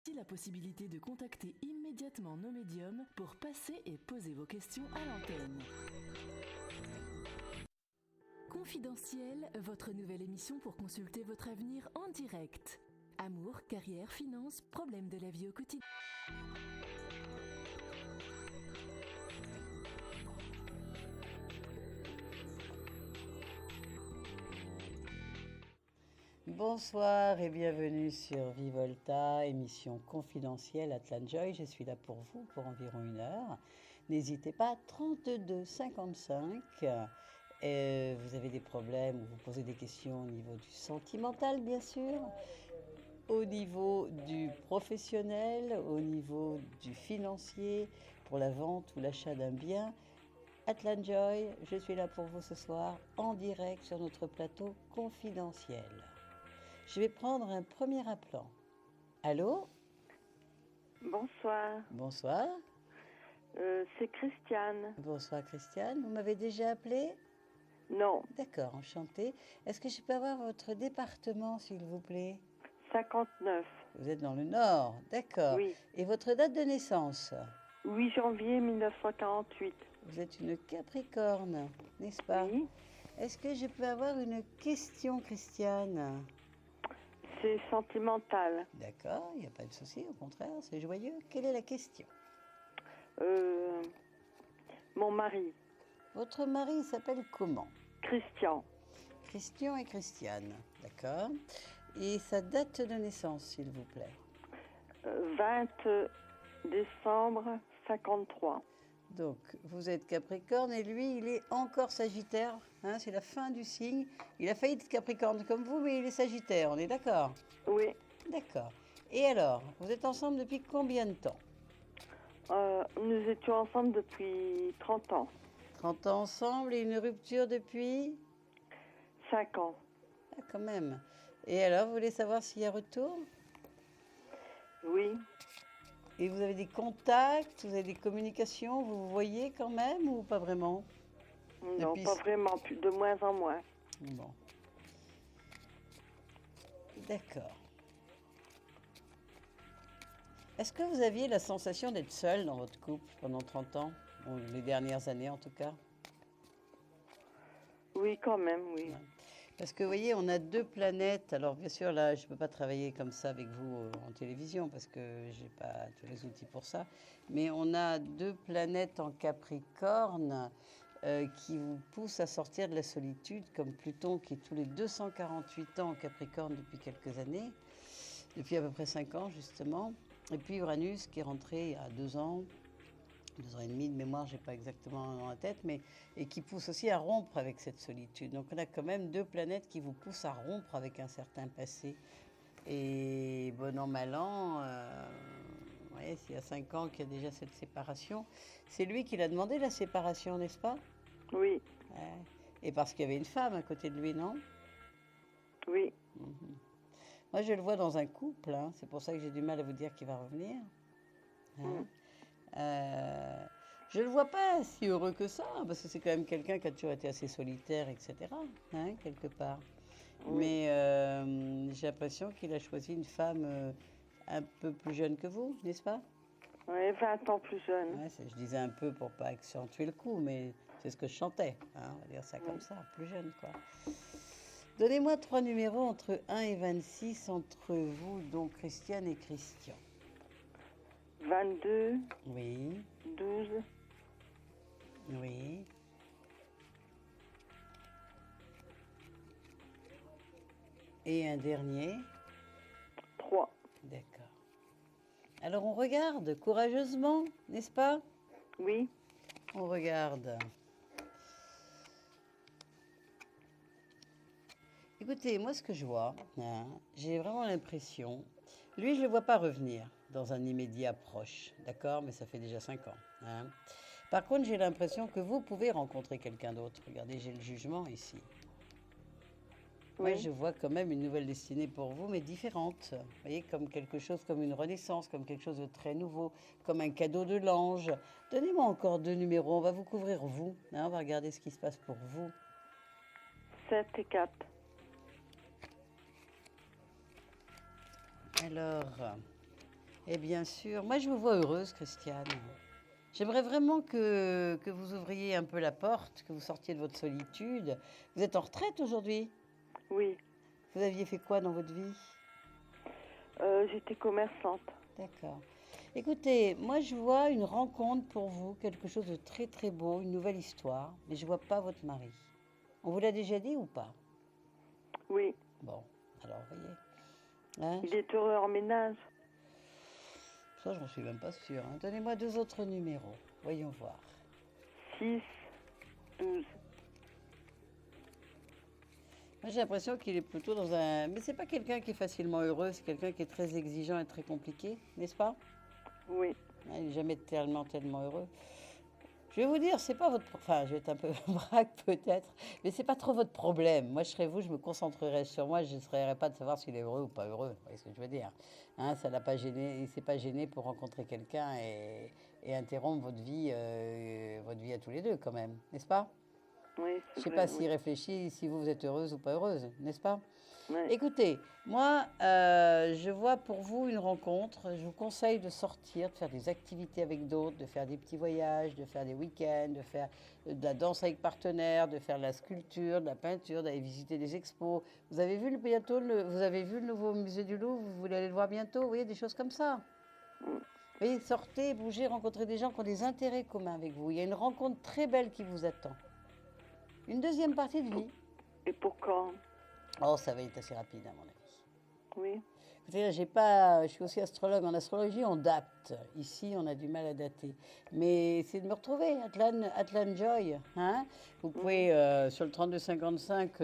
Voici la possibilité de contacter immédiatement nos médiums pour passer et poser vos questions à l'antenne. Confidentiel, votre nouvelle émission pour consulter votre avenir en direct. Amour, carrière, finances, problèmes de la vie au quotidien. Bonsoir et bienvenue sur Vivolta, émission confidentielle Atlanjoy. Je suis là pour vous pour environ 1 heure. N'hésitez pas, 32 55. Vous avez des problèmes ou vous posez des questions au niveau du sentimental, bien sûr, au niveau du professionnel, au niveau du financier, pour la vente ou l'achat d'un bien. Atlanjoy, je suis là pour vous ce soir en direct sur notre plateau confidentiel. Je vais prendre un premier appelant. Allô? Bonsoir. Bonsoir. C'est Christiane. Bonsoir Christiane. Vous m'avez déjà appelé? Non. D'accord, enchantée. Est-ce que je peux avoir votre département, s'il vous plaît? 59. Vous êtes dans le Nord, d'accord. Oui. Et votre date de naissance? 8 janvier 1948. Vous êtes une Capricorne, n'est-ce pas? Oui. Est-ce que je peux avoir une question, Christiane? C'est sentimental. D'accord, il n'y a pas de souci, au contraire, c'est joyeux. Quelle est la question? Mon mari. Votre mari s'appelle comment? Christian. Christian et Christiane, d'accord. Et sa date de naissance, s'il vous plaît? 20 décembre 53. Donc, vous êtes Capricorne et lui, il est encore Sagittaire. Hein, c'est la fin du signe. Il a failli être Capricorne comme vous, mais il est Sagittaire, on est d'accord? Oui. D'accord. Et alors, vous êtes ensemble depuis combien de temps? Nous étions ensemble depuis 30 ans. 30 ans ensemble et une rupture depuis? 5 ans. Ah, quand même. Et alors, vous voulez savoir s'il y a retour? Oui. Et vous avez des contacts, vous avez des communications, vous vous voyez quand même ou pas vraiment? Non, Depuis... pas vraiment, de moins en moins. Bon. D'accord. Est-ce que vous aviez la sensation d'être seul dans votre couple pendant 30 ans? Ou les dernières années en tout cas? Oui, quand même, oui. Ouais. Parce que vous voyez, on a 2 planètes. Alors bien sûr, là, je ne peux pas travailler comme ça avec vous en télévision parce que je n'ai pas tous les outils pour ça. Mais on a 2 planètes en Capricorne qui vous poussent à sortir de la solitude, comme Pluton qui est tous les 248 ans en Capricorne depuis quelques années, depuis à peu près 5 ans justement. Et puis Uranus qui est rentré il y a 2 ans. 2 ans et demi de mémoire, je n'ai pas exactement dans la tête, mais et qui pousse aussi à rompre avec cette solitude. Donc on a quand même 2 planètes qui vous poussent à rompre avec un certain passé. Et bon an, mal an, vous voyez, s'il y a 5 ans qu'il y a déjà cette séparation, c'est lui qui l'a demandé la séparation, n'est-ce pas? Oui. Ouais. Et parce qu'il y avait une femme à côté de lui, non? Oui. Moi, je le vois dans un couple, hein. C'est pour ça que j'ai du mal à vous dire qu'il va revenir. Hein? Je ne le vois pas si heureux que ça, parce que c'est quand même quelqu'un qui a toujours été assez solitaire, etc., hein, quelque part. Oui. Mais j'ai l'impression qu'il a choisi une femme un peu plus jeune que vous, n'est-ce pas? Oui, 20 ans plus jeune. Ouais, je disais un peu pour pas accentuer le coup, mais c'est ce que je chantais, hein, on va dire ça comme ça, plus jeune, quoi. Donnez-moi 3 numéros entre 1 et 26 entre vous, donc Christiane et Christian. 22, Oui, 12, oui. Et un dernier? 3. D'accord. Alors on regarde courageusement, n'est-ce pas? Oui. On regarde. Écoutez, moi ce que je vois, hein, j'ai vraiment l'impression, lui je ne le vois pas revenir dans un immédiat proche, d'accord? Mais ça fait déjà 5 ans. Hein. Par contre, j'ai l'impression que vous pouvez rencontrer quelqu'un d'autre. Regardez, j'ai le jugement ici. Moi, Oui. je vois quand même une nouvelle destinée pour vous, mais différente. Vous voyez, comme quelque chose, comme une renaissance, comme quelque chose de très nouveau, comme un cadeau de l'ange. Donnez-moi encore 2 numéros, on va vous couvrir vous. Hein, on va regarder ce qui se passe pour vous. 7 et 4. Alors, Et bien sûr, moi je vous vois heureuse, Christiane. J'aimerais vraiment que vous ouvriez un peu la porte, que vous sortiez de votre solitude. Vous êtes en retraite aujourd'hui? Oui. Vous aviez fait quoi dans votre vie? J'étais commerçante. D'accord. Écoutez, moi je vois une rencontre pour vous, quelque chose de très très beau, une nouvelle histoire, mais je vois pas votre mari. On vous l'a déjà dit ou pas? Oui. Bon, alors voyez. Hein, Il est heureux en ménage. ça, j'en suis même pas sûre. Hein. Donnez-moi 2 autres numéros. Voyons voir. 6, 12. Moi, j'ai l'impression qu'il est plutôt dans un... Mais c'est pas quelqu'un qui est facilement heureux, c'est quelqu'un qui est très exigeant et très compliqué, n'est-ce pas? Oui. Hein, il n'est jamais tellement heureux. Je vais vous dire, c'est pas votre... Enfin, je vais être un peu braque peut-être, mais c'est pas trop votre problème. Moi, je serais vous, je me concentrerais sur moi, je ne serais pas de savoir s'il est heureux ou pas heureux. Vous voyez ce que je veux dire? Hein, ça l'a pas gêné, il s'est pas gêné pour rencontrer quelqu'un et interrompre votre vie à tous les deux quand même, n'est-ce pas? Oui, Je c'est sais vrai. pas s'il réfléchit, si vous êtes heureuse ou pas heureuse, n'est-ce pas? Oui. Écoutez, moi, je vois pour vous une rencontre. Je vous conseille de sortir, de faire des activités avec d'autres, de faire des petits voyages, de faire des week-ends, de faire de la danse avec partenaires, de faire de la sculpture, de la peinture, d'aller visiter des expos. Vous avez vu vous avez vu le nouveau musée du Louvre, vous voulez aller le voir bientôt, vous voyez, des choses comme ça. Vous voyez, sortez, bougez, rencontrez des gens qui ont des intérêts communs avec vous. Il y a une rencontre très belle qui vous attend. Une deuxième partie de vie. Et pour quand? Oh, ça va être assez rapide, à mon avis. Oui. Écoutez, je suis aussi astrologue. En astrologie, on date. Ici, on a du mal à dater. Mais c'est de me retrouver, Atlan Joy. Hein, vous pouvez, sur le 3255,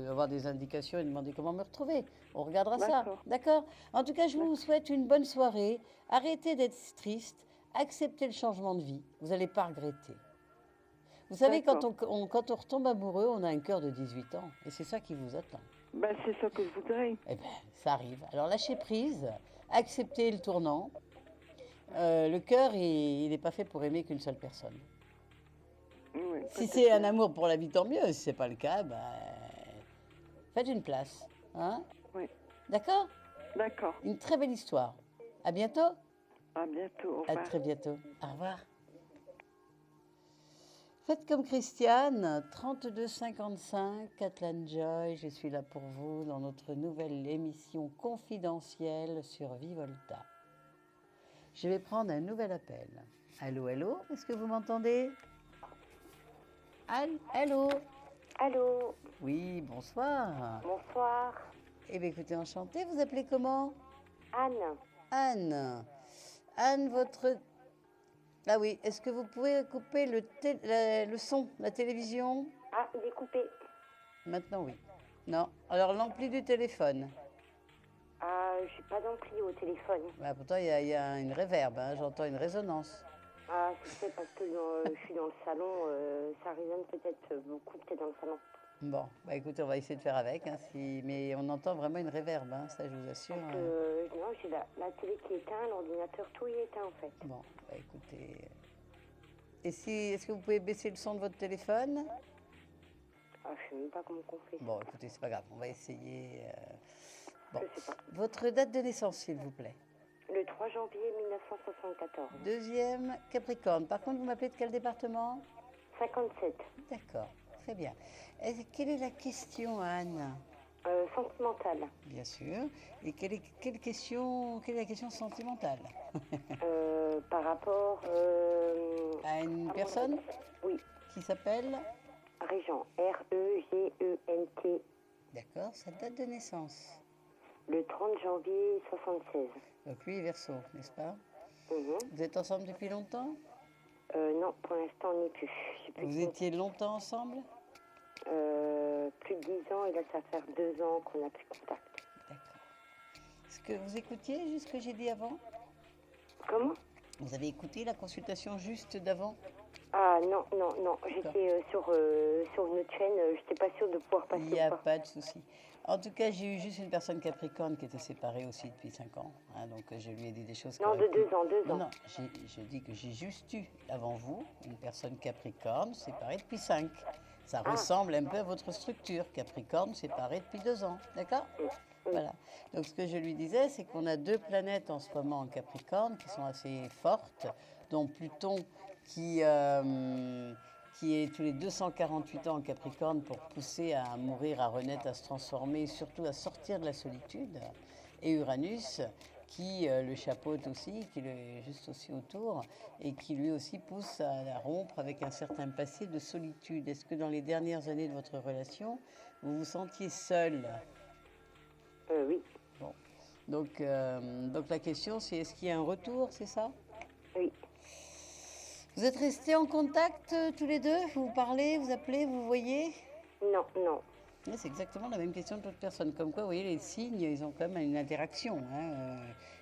avoir des indications et demander comment me retrouver. On regardera ça. D'accord. D'accord? En tout cas, je vous souhaite une bonne soirée. Arrêtez d'être triste. Acceptez le changement de vie. Vous n'allez pas regretter. Vous savez, quand on retombe amoureux, on a un cœur de 18 ans. Et c'est ça qui vous attend. Ben, c'est ça que je voudrais. Eh bien, ça arrive. Alors, lâchez prise, acceptez le tournant. Le cœur, il n'est pas fait pour aimer qu'une seule personne. Oui, Si peut-être c'est un bien. amour pour la vie, tant mieux. Si ce n'est pas le cas, faites une place. Hein? Oui. D'accord? D'accord. Une très belle histoire. À bientôt. À bientôt. Au À revoir. très bientôt. Au revoir. Faites comme Christiane, 3255, Atlan Joy, je suis là pour vous dans notre nouvelle émission confidentielle sur Vivolta. Je vais prendre un nouvel appel. Allô, allô, est-ce que vous m'entendez? Allô? Allô, Oui, bonsoir. bonsoir. Eh bien, écoutez, enchantée, vous appelez comment? Anne, Anne. Anne, votre... Ah oui, est-ce que vous pouvez couper le son, la télévision? ah, il est coupé. Maintenant, oui. Non. Alors, l'ampli du téléphone. Ah, j'ai pas d'ampli au téléphone. Bah, pourtant, il y a une réverb, hein, j'entends une résonance. Ah, c'est parce que je suis dans le salon, ça résonne peut-être beaucoup, peut-être dans le salon. Bon, bah écoutez, on va essayer de faire avec, hein, mais on entend vraiment une réverb, hein, ça je vous assure. Parce que, non, j'ai la télé qui est éteinte, l'ordinateur, tout est éteint en fait. Bon, bah écoutez. Et est-ce que vous pouvez baisser le son de votre téléphone? Ah, je sais même pas comment on fait. Bon, écoutez, c'est pas grave, on va essayer. Bon, Je sais pas. votre date de naissance, s'il vous plaît. Le 3 janvier 1974. Deuxième, Capricorne. Par contre, vous m'appelez de quel département? 57. D'accord, très bien. Quelle est la question, Anne? Sentimentale. Bien sûr. Et quelle est la question sentimentale? Par rapport À une personne oui, qui s'appelle? Régent. R-E-G-E-N-T. D'accord, sa date de naissance. Le 30 janvier 76. Donc lui est Verseau, n'est-ce pas? Mhm. Vous êtes ensemble depuis longtemps? Non, pour l'instant, on n'est plus. J'ai plus Vous de- étiez longtemps ensemble? plus de 10 ans et là, ça fait 2 ans qu'on n'a plus contact. D'accord. Est-ce que vous écoutiez juste ce que j'ai dit avant? Comment? Vous avez écouté la consultation juste d'avant? Ah non, non, non. J'étais sur une autre chaîne. J'étais pas sûre de pouvoir passer Il n'y a ou pas. pas de souci. En tout cas, j'ai eu juste une personne Capricorne qui était séparée aussi depuis 5 ans. Hein, donc, je lui ai dit des choses qui Non, auraient de pu- 2 ans, 2 Non, ans. non, je dis que j'ai juste eu, avant vous, une personne Capricorne séparée depuis 5. Ça ressemble un peu à votre structure. Capricorne séparée depuis 2 ans. D'accord? Voilà. Donc ce que je lui disais, c'est qu'on a 2 planètes en ce moment en Capricorne qui sont assez fortes, dont Pluton qui est tous les 248 ans en Capricorne pour pousser à mourir, à renaître, à se transformer, et surtout à sortir de la solitude. Et Uranus qui le chapeaute aussi, qui est juste aussi autour, et qui lui aussi pousse à rompre avec un certain passé de solitude. Est-ce que dans les dernières années de votre relation, vous vous sentiez seul? Oui. Bon. Donc la question, c'est est-ce qu'il y a un retour, c'est ça? Oui. Vous êtes restés en contact tous les deux? Vous parlez, vous appelez, vous voyez? Non, non. Ouais, c'est exactement la même question de toute personne. Comme quoi, vous voyez, les signes, ils ont quand même une interaction. Hein.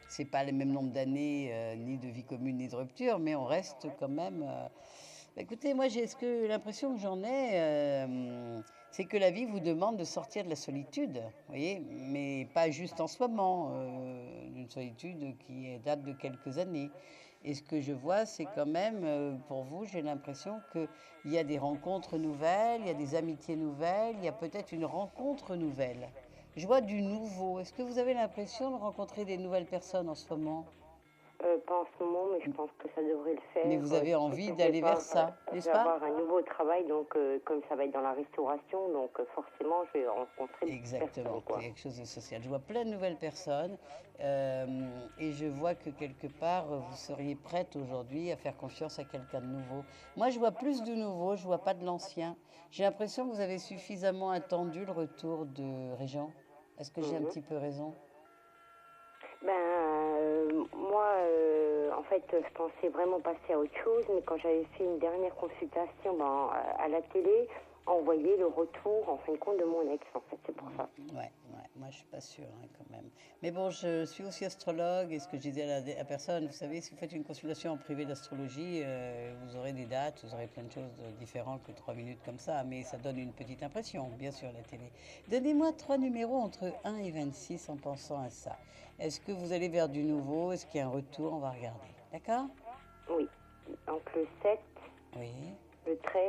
C'est pas le même nombre d'années, ni de vie commune, ni de rupture, mais on reste quand même. Écoutez, moi, j'ai l'impression que j'en ai, c'est que la vie vous demande de sortir de la solitude, vous voyez, mais pas juste en ce moment, d'une solitude qui date de quelques années. Et ce que je vois, c'est quand même, pour vous, j'ai l'impression qu'il y a des rencontres nouvelles, il y a des amitiés nouvelles, il y a peut-être une rencontre nouvelle. Je vois du nouveau. Est-ce que vous avez l'impression de rencontrer des nouvelles personnes en ce moment? Pas en ce moment, mais je pense que ça devrait le faire. Mais vous avez envie Je d'aller vais vers ça, je n'est-ce vais pas? avoir un nouveau travail, donc comme ça va être dans la restauration, donc forcément, je vais rencontrer des Exactement, personnes, quoi. c'est quelque chose de social. Je vois plein de nouvelles personnes et je vois que quelque part, vous seriez prête aujourd'hui à faire confiance à quelqu'un de nouveau. Moi, je vois plus de nouveau, je vois pas de l'ancien. J'ai l'impression que vous avez suffisamment attendu le retour de Régent. Est-ce que j'ai un petit peu raison? Moi, en fait, je pensais vraiment passer à autre chose, mais quand j'avais fait une dernière consultation à la télé, on voyait le retour, en fin de compte, de mon ex, en fait, c'est pour ça. Ouais, moi je suis pas sûre hein, quand même. Mais bon, je suis aussi astrologue et ce que je disais à la personne, vous savez, si vous faites une consultation en privé d'astrologie, vous aurez des dates, vous aurez plein de choses différentes que 3 minutes comme ça, mais ça donne une petite impression, bien sûr, la télé. Donnez-moi 3 numéros entre 1 et 26 en pensant à ça. Est-ce que vous allez vers du nouveau? Est-ce qu'il y a un retour? On va regarder. D'accord? Oui, entre le 7, Oui. le 13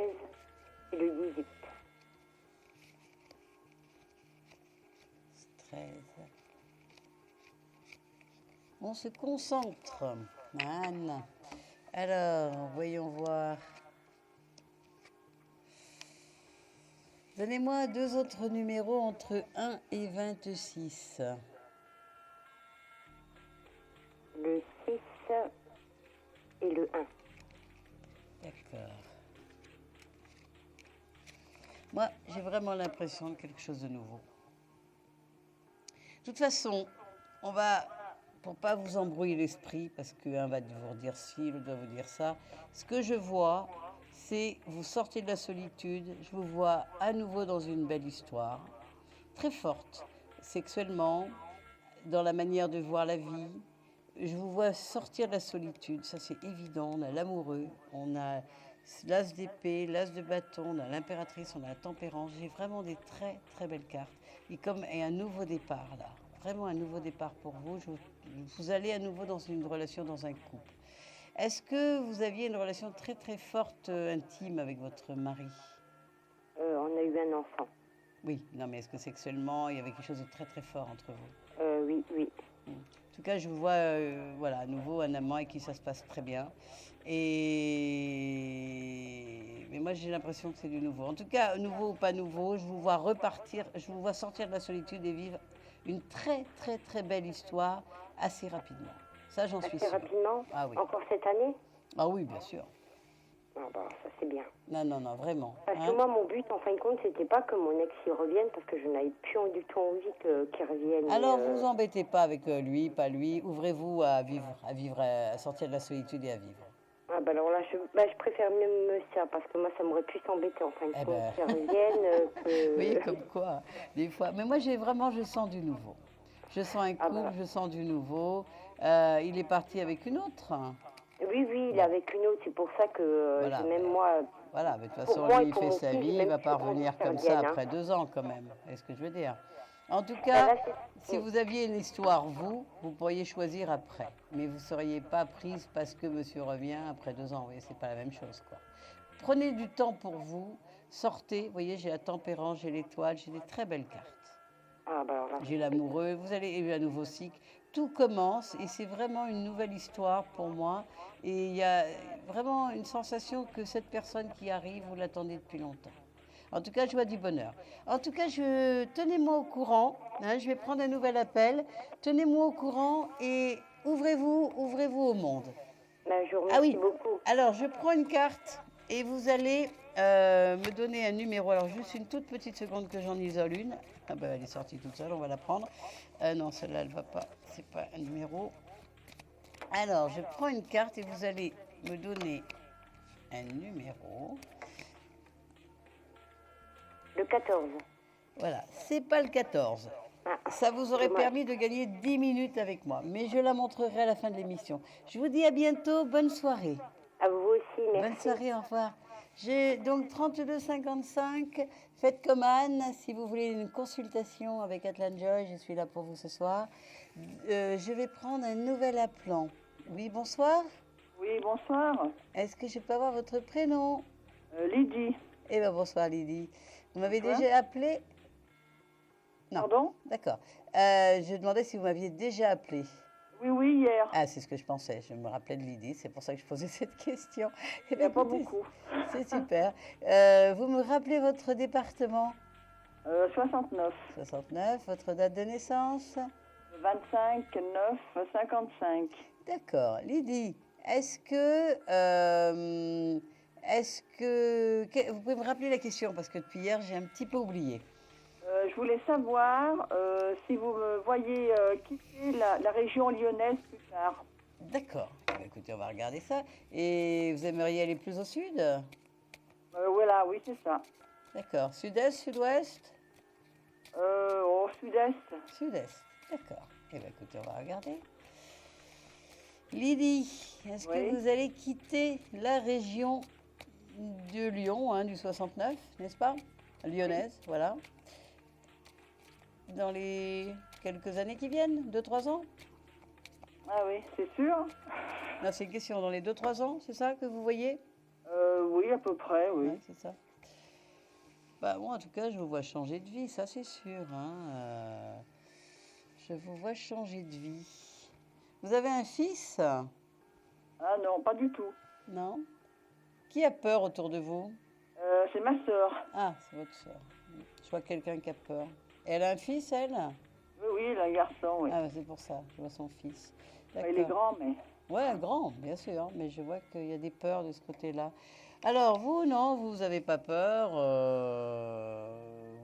et le 18. 13. On se concentre. Anne. Alors, voyons voir. Donnez-moi 2 autres numéros entre 1 et 26. Le 6 et le 1. D'accord. Moi, j'ai vraiment l'impression de quelque chose de nouveau. De toute façon, on va, pour pas vous embrouiller l'esprit, parce qu'un va vous dire ci, l'autre va vous dire ça, ce que je vois, c'est vous sortez de la solitude, je vous vois à nouveau dans une belle histoire, très forte, sexuellement, dans la manière de voir la vie. Je vous vois sortir de la solitude, ça c'est évident, on a l'amoureux, on a l'as d'épée, l'as de bâton, on a l'impératrice, on a la tempérance, j'ai vraiment des très très belles cartes. Et un nouveau départ là, vraiment un nouveau départ pour vous. Vous allez à nouveau dans une relation, dans un couple. Est-ce que vous aviez une relation très très forte, intime avec votre mari? On a eu un enfant. Oui, non mais est-ce que sexuellement il y avait quelque chose de très très fort entre vous? Oui, oui. En tout cas, je vous vois, voilà, à nouveau un amant avec qui ça se passe très bien. Mais moi, j'ai l'impression que c'est du nouveau. En tout cas, nouveau ou pas nouveau, je vous vois repartir, je vous vois sortir de la solitude et vivre une très, très, très belle histoire assez rapidement. Ça, j'en suis Assez sûre. rapidement? Ah oui. Encore cette année? Ah oui, bien sûr. Ça c'est bien. Non, vraiment. Parce Hein. que moi, mon but, en fin de compte, c'était pas que mon ex y revienne, parce que je n'avais plus du tout envie qu'il revienne. Alors, vous embêtez pas avec lui, pas lui. Ouvrez-vous à vivre, à sortir de la solitude et à vivre. Alors là, je préfère mieux ça, parce que moi, ça m'aurait pu s'embêter, en fin de compte, qu'il revienne. Oui, comme quoi, des fois. Mais moi, je sens du nouveau. Je sens un couple, je sens du nouveau. Il est parti avec une autre. Oui, il est avec une autre, c'est pour ça que Voilà, même moi... Voilà, mais de toute façon, moi, lui, il pour fait mon sa fils, vie, il même va si pas on revenir veut comme faire ça bien, après 2 ans, quand même. C'est ce que je veux dire. En tout là, cas, c'est- si vous aviez une histoire, vous pourriez choisir après. Mais vous ne seriez pas prise parce que monsieur revient après 2 ans. Vous voyez, c'est pas la même chose, quoi. Prenez du temps pour vous, sortez. Vous voyez, j'ai la tempérance, j'ai l'étoile, j'ai des très belles cartes. Ah, bah alors là, J'ai l'amoureux, vous allez eu un nouveau cycle. Tout commence et c'est vraiment une nouvelle histoire pour moi. Et il y a vraiment une sensation que cette personne qui arrive, vous l'attendez depuis longtemps. En tout cas, je vois du bonheur. En tout cas, tenez-moi au courant. Hein, je vais prendre un nouvel appel. Tenez-moi au courant et ouvrez-vous au monde. bah, je vous Ah remercie oui, beaucoup. alors je prends une carte et vous allez me donner un numéro. Alors juste une toute petite seconde que j'en isole une. Ah ben elle est sortie toute seule, on va la prendre. Non, celle-là elle va pas, c'est pas un numéro. Alors je prends une carte et vous allez me donner un numéro. Le 14. Voilà, c'est pas le 14. Ah, Ça vous aurait dommage. permis de gagner 10 minutes avec moi, mais je la montrerai à la fin de l'émission. Je vous dis à bientôt, bonne soirée. À vous aussi, merci. Bonne soirée, au revoir. J'ai donc 32,55. Faites comme Anne, si vous voulez une consultation avec Atlan Joy, je suis là pour vous ce soir. Je vais prendre un nouvel appelant. Oui, bonsoir. Oui, bonsoir. Est-ce que je peux avoir votre prénom? Lydie. Eh bien, bonsoir Lydie. Vous m'avez Bonsoir. déjà appelé? Non. Pardon? D'accord. Je demandais si vous m'aviez déjà appelé. Oui, hier. Ah, c'est ce que je pensais. Je me rappelais de Lydie, c'est pour ça que je posais cette question. Eh Il n'y a bien, pas écoutez, beaucoup. c'est super. Vous me rappelez votre département? 69. 69, votre date de naissance? 25, 9, 55. D'accord. Lydie, vous pouvez me rappeler la question parce que depuis hier, j'ai un petit peu oublié. Je voulais savoir si vous me voyez quitter la région lyonnaise plus tard. D'accord. Eh bien, écoutez, on va regarder ça. Et vous aimeriez aller plus au sud? Voilà, oui, c'est ça. D'accord. Sud-est, sud-ouest? Au sud-est. Sud-est. D'accord. Eh bien, écoutez, on va regarder. Lydie, est-ce Oui. que vous allez quitter la région de Lyon, hein, du 69, n'est-ce pas? Lyonnaise, voilà. Dans les quelques années qui viennent, 2-3 ans? Ah oui, c'est sûr? Non, c'est une question, dans les 2-3 ans, c'est ça que vous voyez? Oui, à peu près, oui. Ouais, c'est ça. Bah, moi, en tout cas, je vous vois changer de vie, ça c'est sûr. Hein. Je vous vois changer de vie. Vous avez un fils? Ah non, pas du tout. Non? Qui a peur autour de vous? C'est ma sœur. Ah, c'est votre soeur. Je vois quelqu'un qui a peur. Elle a un fils, elle? Oui, oui, il a un garçon, oui. Ah, bah, c'est pour ça, je vois son fils. Il est D'accord. grand, mais... Ouais, grand, bien sûr, mais je vois qu'il y a des peurs de ce côté-là. Alors, vous, non, vous n'avez pas peur.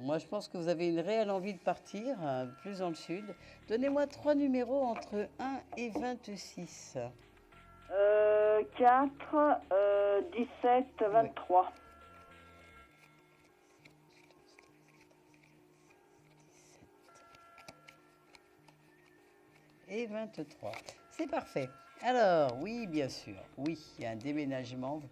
Moi, je pense que vous avez une réelle envie de partir, plus dans le sud. Donnez-moi 3 numéros entre 1 et 26. 4, 17, 23. Et 23. C'est parfait. Alors, oui, bien sûr. Oui, il y a un déménagement. Vous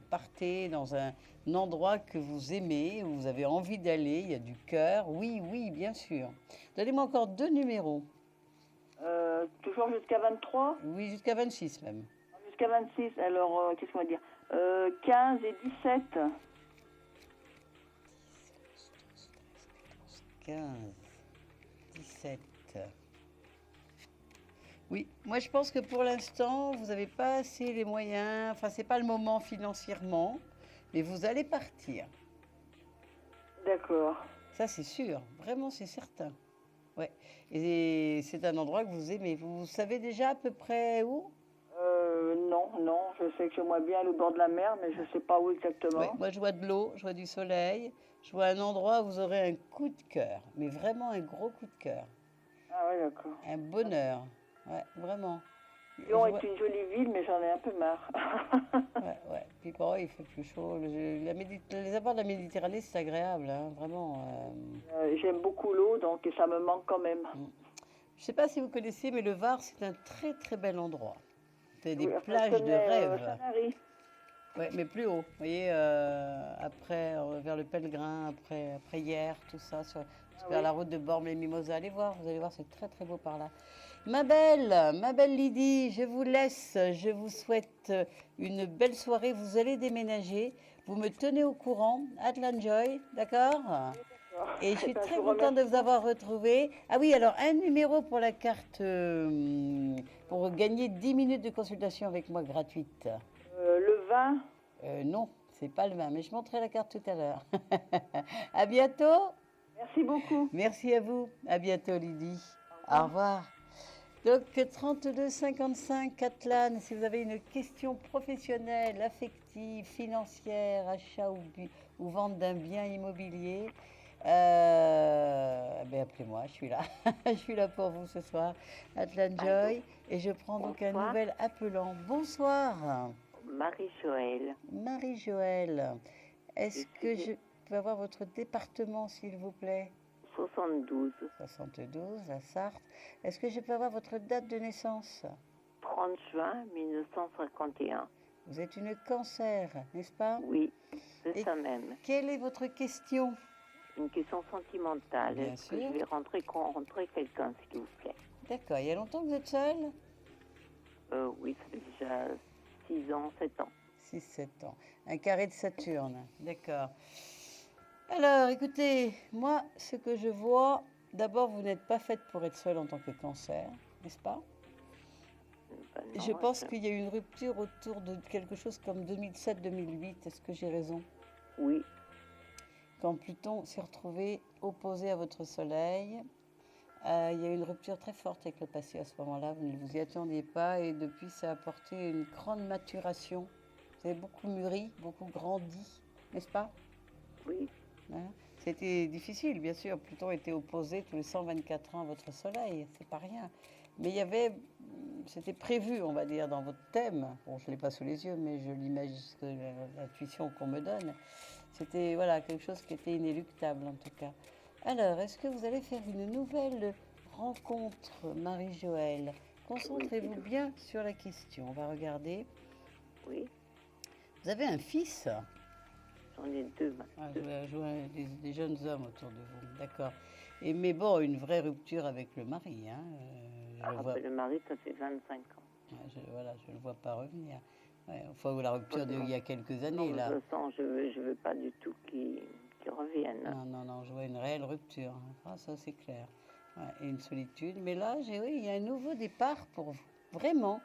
partez dans un endroit que vous aimez, où vous avez envie d'aller. Il y a du cœur. Oui, oui, bien sûr. Donnez-moi encore 2 numéros. Toujours jusqu'à 23? Oui, jusqu'à 26 même. Jusqu'à 26, alors qu'est-ce qu'on va dire 15 et 17. 15, 17. Oui, moi je pense que pour l'instant, vous n'avez pas assez les moyens, enfin c'est pas le moment financièrement, mais vous allez partir. D'accord. Ça c'est sûr, vraiment c'est certain. Ouais. Et c'est un endroit que vous aimez. Vous savez déjà à peu près où? Non, je sais que j'aimerais bien aller au bord de la mer, mais je ne sais pas où exactement. Ouais, moi je vois de l'eau, je vois du soleil, je vois un endroit où vous aurez un coup de cœur, mais vraiment un gros coup de cœur. Ah ouais, d'accord. Un bonheur. Ouais, vraiment. Lyon Je vois- est une jolie ville, mais j'en ai un peu marre. Ouais. Puis bon, il fait plus chaud. Les abords de la Méditerranée, c'est agréable, hein, vraiment. J'aime beaucoup l'eau, donc ça me manque quand même. Je ne sais pas si vous connaissez, mais le Var, c'est un très très bel endroit. C'est des Oui, enfin, plages je de connais, rêve. Sanary. Ouais, mais plus haut. Vous voyez, après, vers le Pèlerin, après hier, tout ça, vers oui. la route de Bormes-les-Mimosas. Allez voir, vous allez voir, c'est très très beau par là. Ma belle Lydie, je vous laisse. Je vous souhaite une belle soirée. Vous allez déménager. Vous me tenez au courant. Atlan Joy, d'accord? Et je suis Eh ben, très vous contente de remercie. vous avoir retrouvé. Ah oui, alors un numéro pour la carte, pour gagner 10 minutes de consultation avec moi gratuite. Le 20. Non, c'est pas le 20, mais je montrerai la carte tout à l'heure. À bientôt. Merci beaucoup. Merci à vous. À bientôt, Lydie. Au revoir. Donc, 32 55, Catlan, si vous avez une question professionnelle, affective, financière, achat ou vente d'un bien immobilier, ben appelez-moi, je suis là. Je suis là pour vous ce soir. Atlan Joy. Et je prends donc un Bonsoir. nouvel appelant. Bonsoir. Marie-Joëlle, Marie-Joëlle, est-ce que suis- je peux avoir votre département, s'il vous plaît? 72, 72, la Sarthe. Est-ce que je peux avoir votre date de naissance? 30 juin 1951. Vous êtes une cancer, n'est-ce pas? Oui, c'est Et ça même. quelle est votre question? Une question sentimentale. Bien Est-ce que sûr. je vais rencontrer quelqu'un, s'il vous plaît? D'accord, il y a longtemps que vous êtes seule? Oui, ça fait déjà 6 ans, 7 ans. 6-7 ans. Un carré de Saturne, d'accord. Alors, écoutez, moi, ce que je vois, d'abord, vous n'êtes pas faite pour être seule en tant que cancer, n'est-ce pas? Ben non, Je pense qu'il y a eu une rupture autour de quelque chose comme 2007-2008. Est-ce que j'ai raison? Oui, Quand Pluton s'est retrouvé opposé à votre Soleil, il y a eu une rupture très forte avec le passé à ce moment-là. Vous ne vous y attendiez pas et depuis, ça a apporté une grande maturation. Vous avez beaucoup mûri, beaucoup grandi, n'est-ce pas? oui, Hein. C'était difficile, bien sûr. Pluton était opposé tous les 124 ans à votre Soleil, c'est pas rien. Mais il y avait, c'était prévu, on va dire, dans votre thème. Bon, je ne l'ai pas sous les yeux, mais je l'imagine, l'intuition qu'on me donne. C'était voilà, quelque chose qui était inéluctable, en tout cas. Alors, est-ce que vous allez faire une nouvelle rencontre, Marie-Joëlle? Concentrez-vous bien sur la question. On va regarder. oui. Vous avez un fils? J'en ai 2 Ah, maintenant. je vois des jeunes hommes autour de vous, d'accord. Et mais bon, une vraie rupture avec le mari, hein. Je le vois, Ben, le mari, ça fait 25 ans. voilà, je le vois pas revenir. Ouais, enfin, la rupture d'il y a quelques années, Non, là. je le sens, je veux pas du tout qu'il revienne. Non, je vois une réelle rupture. Ah, ça, c'est clair. Ouais, et une solitude. Mais là, oui, il y a un nouveau départ pour vous. Vraiment.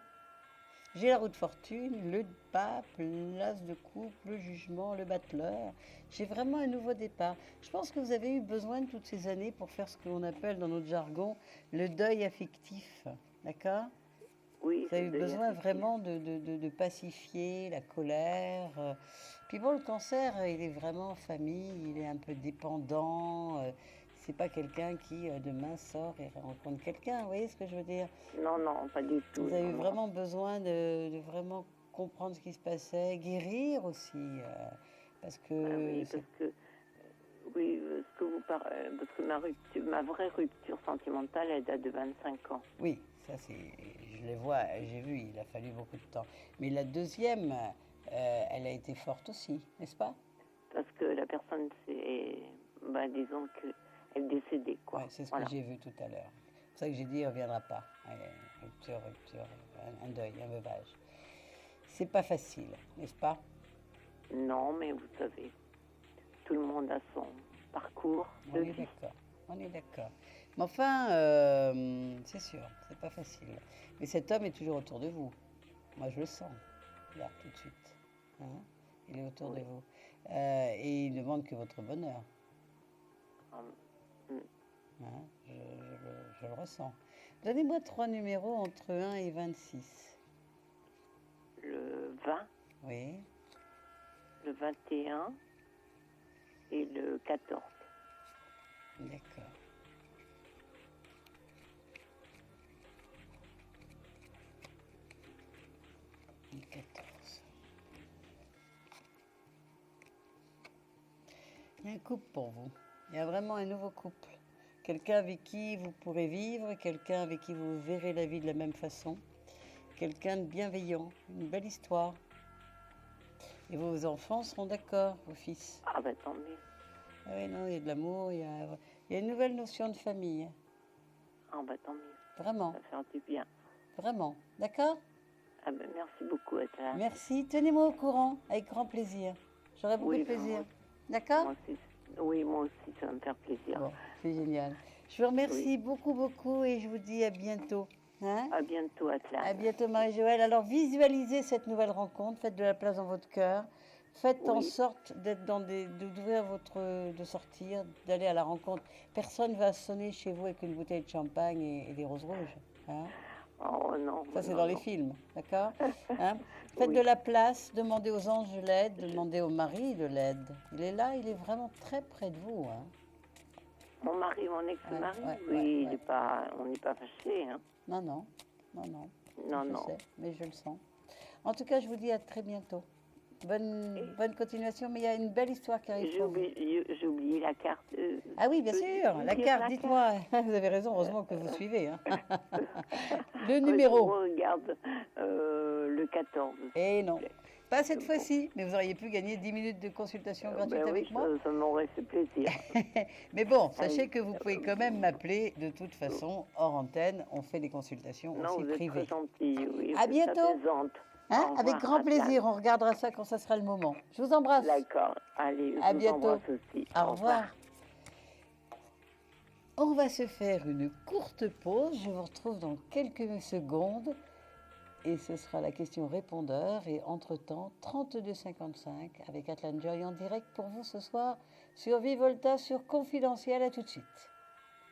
J'ai la roue de fortune, le pape, l'as de coupe, le jugement, le battleur. J'ai vraiment un nouveau départ. Je pense que vous avez eu besoin de toutes ces années pour faire ce que l'on appelle dans notre jargon le deuil affectif. D'accord? Oui, Vous avez eu c'est besoin affectif. vraiment de pacifier la colère. Puis bon, le cancer, il est vraiment en famille, il est un peu dépendant. C'est pas quelqu'un qui demain sort et rencontre quelqu'un. Vous voyez ce que je veux dire? Non, non, pas du tout. Vous avez eu non, non. vraiment besoin de vraiment comprendre ce qui se passait, guérir aussi, parce que Ah oui, c'est- parce que oui, ce que vous parlez, parce que ma vraie rupture sentimentale, elle date de 25 ans. oui, ça c'est, je les vois, j'ai vu, il a fallu beaucoup de temps. Mais la deuxième, elle a été forte aussi, n'est-ce pas? Parce que la personne, disons que elle est décédée, quoi. Ouais, c'est ce Voilà. que j'ai vu tout à l'heure. C'est pour ça que j'ai dit, il ne reviendra pas. Ouais, rupture, un deuil, un veuvage. C'est pas facile, n'est-ce pas? Non, mais vous savez, tout le monde a son parcours de On est vie. d'accord, on est d'accord. Mais enfin, c'est sûr, c'est pas facile. Mais cet homme est toujours autour de vous. Moi, je le sens, là, tout de suite. Hein, il est autour de vous. Et il ne demande que votre bonheur. Mm. Hein, je le ressens. Donnez-moi 3 numéros entre 1 et 26. Le 20, Oui, le 21 et le 14. d'accord. Le 14. Il y a un couple pour vous. Il y a vraiment un nouveau couple. Quelqu'un avec qui vous pourrez vivre, quelqu'un avec qui vous verrez la vie de la même façon. Quelqu'un de bienveillant, une belle histoire. Et vos enfants seront d'accord, vos fils. Ah ben tant mieux. Ah oui, non, il y a de l'amour, il y a une nouvelle notion de famille. Ah ben tant mieux. Vraiment, Ça va faire du bien. vraiment. D'accord? Ah ben merci beaucoup, Atlas. Merci. Tenez-moi au courant, avec grand plaisir. J'aurai beaucoup Oui, de plaisir. vraiment. D'accord? Moi aussi. Oui, moi aussi, ça va me faire plaisir. Bon, c'est génial. Je vous remercie beaucoup, beaucoup et je vous dis à bientôt. Hein? À bientôt, Atlas. À bientôt, Marie-Joëlle. Alors, visualisez cette nouvelle rencontre, faites de la place dans votre cœur. Faites en Oui. sorte d'être d'ouvrir de sortir, d'aller à la rencontre. Personne va sonner chez vous avec une bouteille de champagne et des roses rouges. Hein? Oh non. Ça, c'est non, dans les non. films, d'accord? Hein? Faites Oui. de la place, demandez aux anges de l'aide, demandez au mari de l'aide. Il est là, il est vraiment très près de vous. Hein? Mon mari, mon ex-mari, Ouais, oui, ouais. il est pas, on n'est pas fâchés. Hein. Non, non, non, non. Non, je non. sais, mais je le sens. En tout cas, je vous dis à très bientôt. Bonne continuation, mais il y a une belle histoire qui arrive J'ai pour vous. oublié la carte. Ah oui, bien peux sûr, vous la dire carte, la dites-moi. Vous avez raison, heureusement que vous suivez. Hein. Le Je numéro. regarde le 14. Eh non, pas cette fois-ci, mais vous auriez pu gagner 10 minutes de consultation gratuite Ben avec oui, moi. ça m'aurait fait plaisir. Mais bon, sachez que vous pouvez quand même m'appeler de toute façon hors antenne. On fait des consultations Non, aussi vous êtes privées. très gentil, oui. À vous êtes bientôt. apaisante. Hein? Au Avec revoir, grand Atlas. plaisir, on regardera ça quand ça sera le moment. Je vous embrasse. D'accord. Allez, À je vous bientôt. embrasse aussi. Au revoir. On va se faire une courte pause. Je vous retrouve dans quelques secondes. Et ce sera la question répondeur. Et entre-temps, 32,55 avec Atlan Joy en direct pour vous ce soir sur Vivolta, sur Confidentiel. À tout de suite.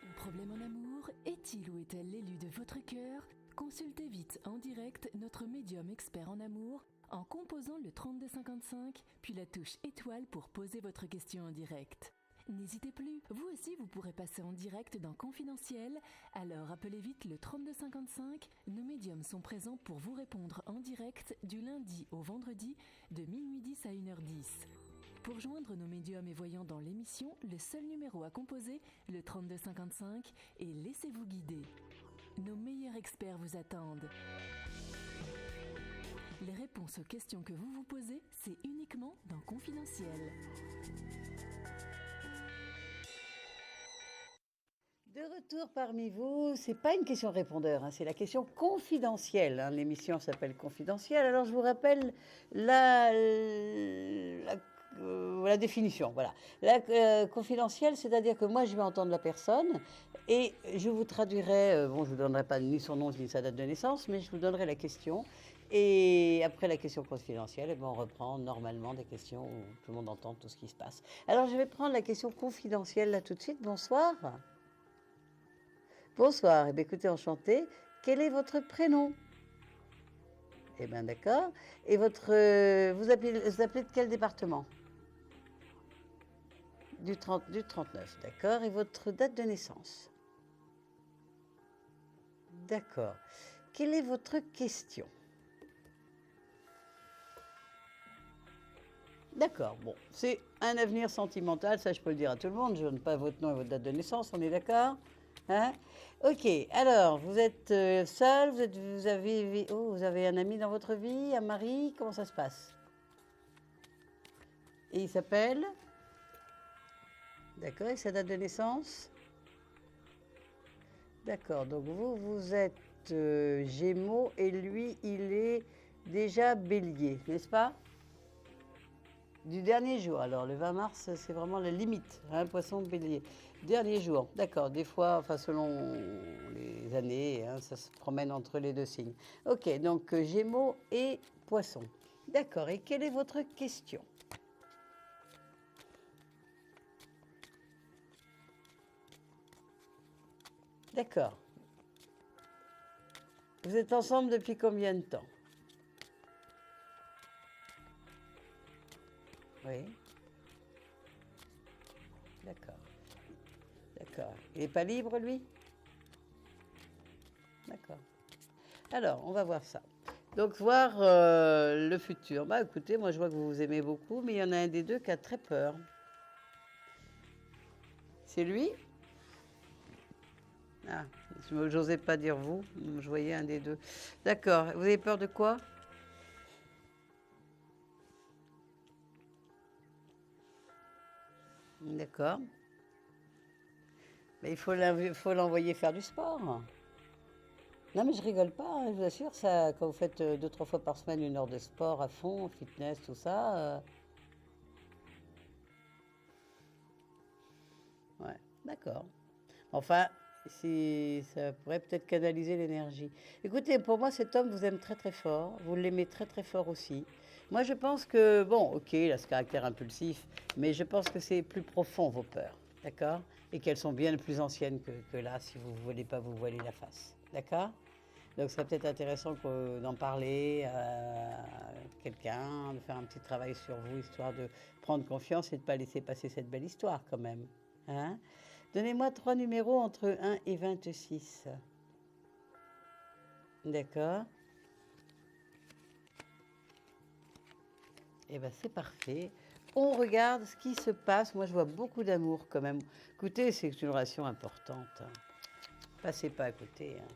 Un problème en amour? Est-il ou est-elle l'élu de votre cœur? Consultez vite en direct notre médium expert en amour en composant le 3255 puis la touche étoile pour poser votre question en direct. N'hésitez plus, vous aussi vous pourrez passer en direct dans Confidentiel, alors appelez vite le 3255, nos médiums sont présents pour vous répondre en direct du lundi au vendredi de minuit 10 à 1h10. Pour joindre nos médiums et voyants dans l'émission, le seul numéro à composer, le 3255, et laissez-vous guider. Nos meilleurs experts vous attendent. Les réponses aux questions que vous vous posez, c'est uniquement dans Confidentiel. De retour parmi vous, c'est pas une question répondeur, hein, c'est la question confidentielle. Hein. L'émission s'appelle Confidentielle. Alors je vous rappelle la définition. Voilà. La confidentielle, c'est-à-dire que moi je vais entendre la personne et je vous traduirai. Bon, je vous donnerai pas ni son nom ni sa date de naissance, mais je vous donnerai la question. Et après la question confidentielle, eh ben, on reprend normalement des questions où tout le monde entend tout ce qui se passe. Alors je vais prendre la question confidentielle là tout de suite. Bonsoir. Bonsoir, eh bien, écoutez, enchanté. Quel est votre prénom? Eh bien, d'accord. Et vous appelez de quel département? Du 39, d'accord. Et votre date de naissance? D'accord. Quelle est votre question? D'accord, bon, c'est un avenir sentimental, ça je peux le dire à tout le monde. Je ne donne pas votre nom et votre date de naissance, on est d'accord? Hein? Ok, alors, vous êtes seul, vous avez un ami dans votre vie, un mari, comment ça se passe? Et il s'appelle? D'accord, et sa date de naissance? D'accord, donc vous êtes Gémeaux et lui, il est déjà Bélier, n'est-ce pas? Du dernier jour, alors le 20 mars, c'est vraiment la limite, hein, Poisson, Bélier. Dernier jour, d'accord, des fois, enfin selon les années, hein, ça se promène entre les deux signes. Ok, donc Gémeaux et Poisson. D'accord, et quelle est votre question? D'accord. Vous êtes ensemble depuis combien de temps? Oui. D'accord. D'accord. Il n'est pas libre, lui? D'accord. Alors, on va voir ça. Donc, voir le futur. Bah, écoutez, moi, je vois que vous vous aimez beaucoup, mais il y en a un des deux qui a très peur. C'est lui? Ah, je n'osais pas dire vous. Je voyais un des deux. D'accord. Vous avez peur de quoi? D'accord. Mais il faut l'envoyer faire du sport. Non, mais je rigole pas, hein, je vous assure, ça, quand vous faites 2-3 fois par semaine 1 heure de sport à fond, fitness, tout ça. D'accord. Enfin, ça pourrait peut-être canaliser l'énergie. Écoutez, pour moi, cet homme vous aime très très fort. Vous l'aimez très très fort aussi. Moi, je pense que, bon, ok, il a ce caractère impulsif, mais je pense que c'est plus profond, vos peurs. D'accord? Et qu'elles sont bien plus anciennes que là, si vous ne voulez pas vous voiler la face. D'accord? Donc, ce serait peut-être intéressant d'en parler à quelqu'un, de faire un petit travail sur vous, histoire de prendre confiance et de ne pas laisser passer cette belle histoire quand même. Hein? Donnez-moi 3 numéros entre 1 et 26. D'accord? Eh bien, c'est parfait. On regarde ce qui se passe. Moi, je vois beaucoup d'amour quand même. Écoutez, c'est une relation importante. Hein. Passez pas à côté. Hein.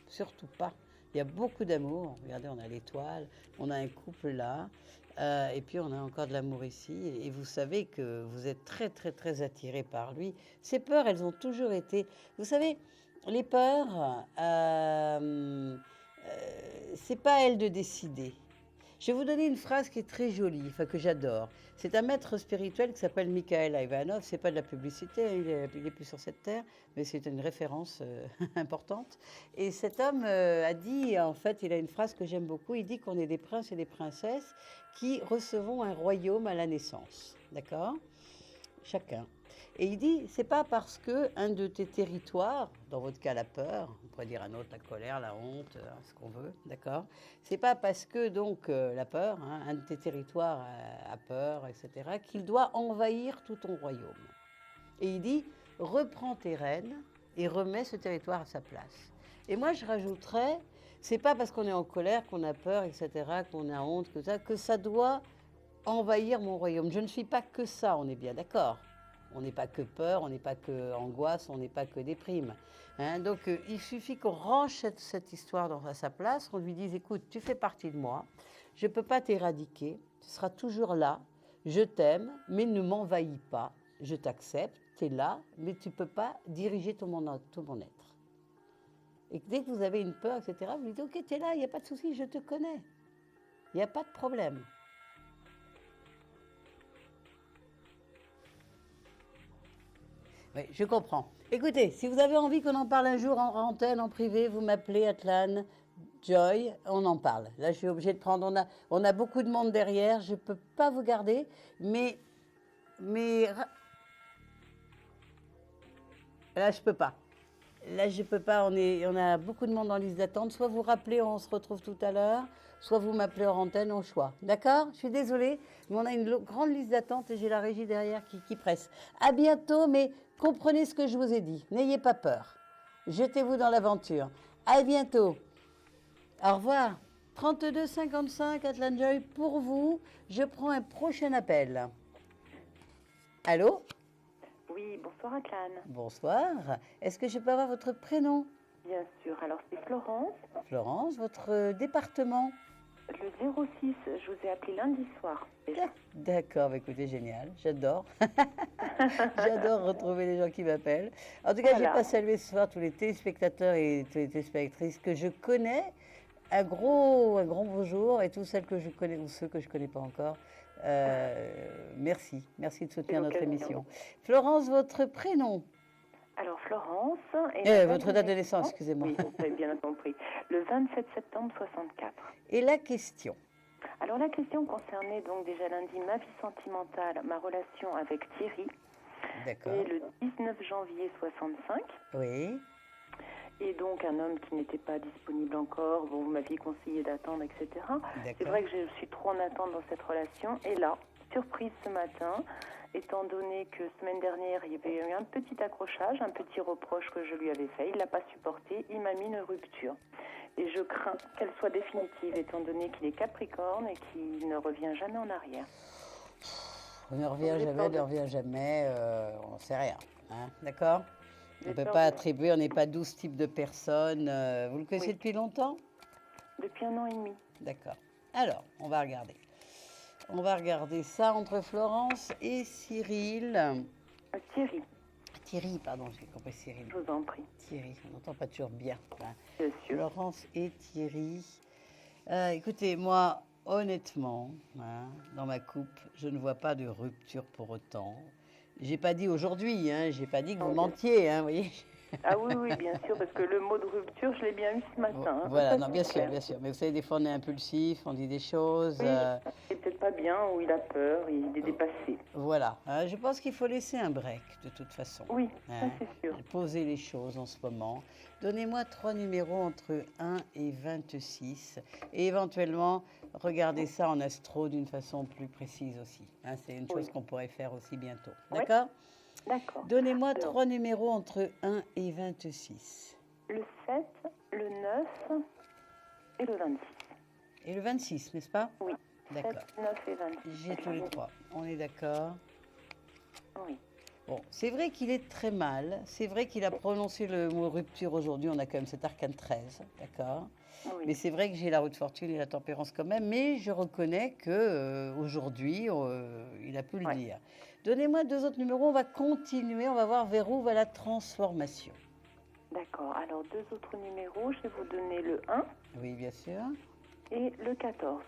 Surtout pas. Il y a beaucoup d'amour. Regardez, on a l'étoile, on a un couple là, et puis on a encore de l'amour ici. Et vous savez que vous êtes très, très, très attiré par lui. Ces peurs, elles ont toujours été. Vous savez, les peurs, c'est pas à elles de décider. Je vais vous donner une phrase qui est très jolie, enfin que j'adore. C'est un maître spirituel qui s'appelle Mikhail Ivanov. C'est pas de la publicité, hein, il est plus sur cette terre, mais c'est une référence importante. Et cet homme a dit, en fait, il a une phrase que j'aime beaucoup. Il dit qu'on est des princes et des princesses qui recevons un royaume à la naissance. D'accord? Chacun. Et il dit, c'est pas parce que un de tes territoires, dans votre cas la peur, on pourrait dire un autre la colère, la honte, ce qu'on veut, d'accord. C'est pas parce que donc la peur, hein, un de tes territoires a peur, etc., qu'il doit envahir tout ton royaume. Et il dit, reprends tes rênes et remets ce territoire à sa place. Et moi je rajouterais, c'est pas parce qu'on est en colère, qu'on a peur, etc., qu'on a honte, que ça doit envahir mon royaume. Je ne suis pas que ça, on est bien d'accord. On n'est pas que peur, on n'est pas que angoisse, on n'est pas que déprime. Hein, donc il suffit qu'on range cette histoire à sa place, qu'on lui dise, écoute, tu fais partie de moi, je ne peux pas t'éradiquer, tu seras toujours là, je t'aime, mais ne m'envahis pas, je t'accepte, tu es là, mais tu ne peux pas diriger tout mon être. Et dès que vous avez une peur, etc., vous lui dites, ok, tu es là, il n'y a pas de souci, je te connais, il n'y a pas de problème. Oui, je comprends. Écoutez, si vous avez envie qu'on en parle un jour en antenne, en privé, vous m'appelez Atlan, Joy, on en parle. Là, je suis obligée de prendre, on a beaucoup de monde derrière, je ne peux pas vous garder, mais là, je peux pas. Là, je peux pas, on a beaucoup de monde en liste d'attente. Soit vous rappelez, on se retrouve tout à l'heure, soit vous m'appelez en antenne, au choix. D'accord? Je suis désolée, mais on a une grande liste d'attente et j'ai la régie derrière qui presse. À bientôt, mais comprenez ce que je vous ai dit. N'ayez pas peur. Jetez-vous dans l'aventure. À bientôt. Au revoir. 32 55, Atlan Joy, pour vous. Je prends un prochain appel. Allô? Oui, bonsoir Atlan. Bonsoir. Est-ce que je peux avoir votre prénom? Bien sûr, alors c'est Florence. Florence, votre département? Le 06, je vous ai appelé lundi soir. D'accord, écoutez, génial, j'adore. J'adore retrouver les gens qui m'appellent. En tout cas, je n'ai pas salué ce soir tous les téléspectateurs et toutes les téléspectatrices que je connais. Un grand bonjour et tous celles que je connais ou ceux que je ne connais pas encore. Merci de soutenir notre émission. Florence, votre prénom? Alors Florence. Votre date de naissance, excusez-moi. Oui, vous avez bien compris. Le 27 septembre 64. Et la question? Alors la question concernait donc déjà lundi ma vie sentimentale, ma relation avec Thierry. D'accord. Et le 19 janvier 65. Oui. Et donc un homme qui n'était pas disponible encore, bon, vous m'aviez conseillé d'attendre, etc. C'est vrai que je suis trop en attente dans cette relation. Et là, surprise ce matin, étant donné que semaine dernière, il y avait eu un petit accrochage, un petit reproche que je lui avais fait. Il ne l'a pas supporté, il m'a mis une rupture. Et je crains qu'elle soit définitive, étant donné qu'il est Capricorne et qu'il ne revient jamais en arrière. On ne revient jamais, on ne sait rien. Hein, d'accord? On ne peut pas attribuer, on n'est pas 12 types de personnes. Vous le connaissez depuis longtemps? Depuis 1 an et demi. D'accord. Alors, on va regarder. On va regarder ça entre Florence et Cyril. Thierry, pardon, j'ai compris Cyril. Je vous en prie. Thierry, on n'entend pas toujours bien. Hein. Bien sûr. Florence et Thierry. Écoutez, moi, honnêtement, hein, dans ma coupe, je ne vois pas de rupture pour autant. J'ai pas dit aujourd'hui, hein, j'ai pas dit que vous mentiez, hein, vous voyez. Ah oui, oui, bien sûr, parce que le mot de rupture, je l'ai bien eu ce matin. Hein. Voilà, Ça, non, c'est bien sûr, clair. bien sûr. Mais vous savez, des fois, on est impulsif, on dit des choses. Oui, il est peut-être pas bien, ou il a peur, il est dépassé. Voilà. Hein, je pense qu'il faut laisser un break, de toute façon. Oui, Hein, ça c'est sûr. poser les choses en ce moment. Donnez-moi 3 numéros entre 1 et 26. Et éventuellement, regardez ça en astro d'une façon plus précise aussi. Hein, c'est une chose qu'on pourrait faire aussi bientôt. Oui. D'accord? D'accord. Donnez-moi Alors, 3 numéros entre 1 et 26. Le 7, le 9 et le 26. Et le 26, n'est-ce pas? Oui. D'accord. 7, 9 et 26. J'ai tous les 3. On est d'accord? Oui. Bon, c'est vrai qu'il est très mal. C'est vrai qu'il a prononcé le mot rupture aujourd'hui. On a quand même cet arcane 13, d'accord? Oui. Mais c'est vrai que j'ai la roue de fortune et la tempérance quand même. Mais je reconnais que aujourd'hui, il a pu le dire. Donnez-moi 2 autres numéros. On va continuer. On va voir vers où va la transformation. D'accord. Alors, 2 autres numéros. Je vais vous donner le 1 Oui, bien sûr. et le 14.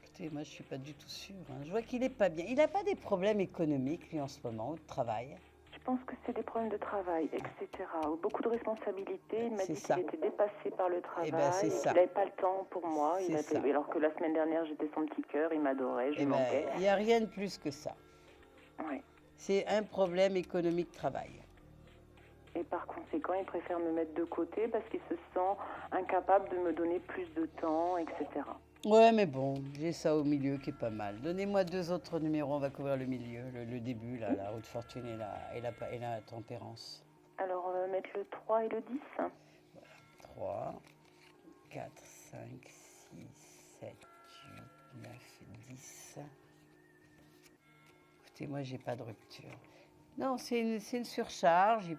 Écoutez, moi, je ne suis pas du tout sûre. Hein. Je vois qu'il n'est pas bien. Il n'a pas des problèmes économiques, lui, en ce moment, ou de travail? Je pense que c'est des problèmes de travail, etc. Beaucoup de responsabilités. Il m'a C'est dit ça. qu'il était dépassé par le travail. Eh ben, c'est et ça. qu'il n'avait pas le temps pour moi. C'est ça. Alors que la semaine dernière, j'étais son petit cœur. Il m'adorait. Je Eh lui ben, manquais. il n'y a rien de plus que ça. Ouais. C'est un problème économique travail. Et par conséquent, il préfère me mettre de côté parce qu'il se sent incapable de me donner plus de temps, etc. Ouais, mais bon, j'ai ça au milieu qui est pas mal. Donnez-moi 2 autres numéros, on va couvrir le milieu, le début, là, la roue de fortune et la tempérance. Alors, on va mettre le 3 et le 10. 3, 4, 5, 6, 7, 8, 9, 10. Écoutez, moi, j'ai pas de rupture. Non, c'est une surcharge,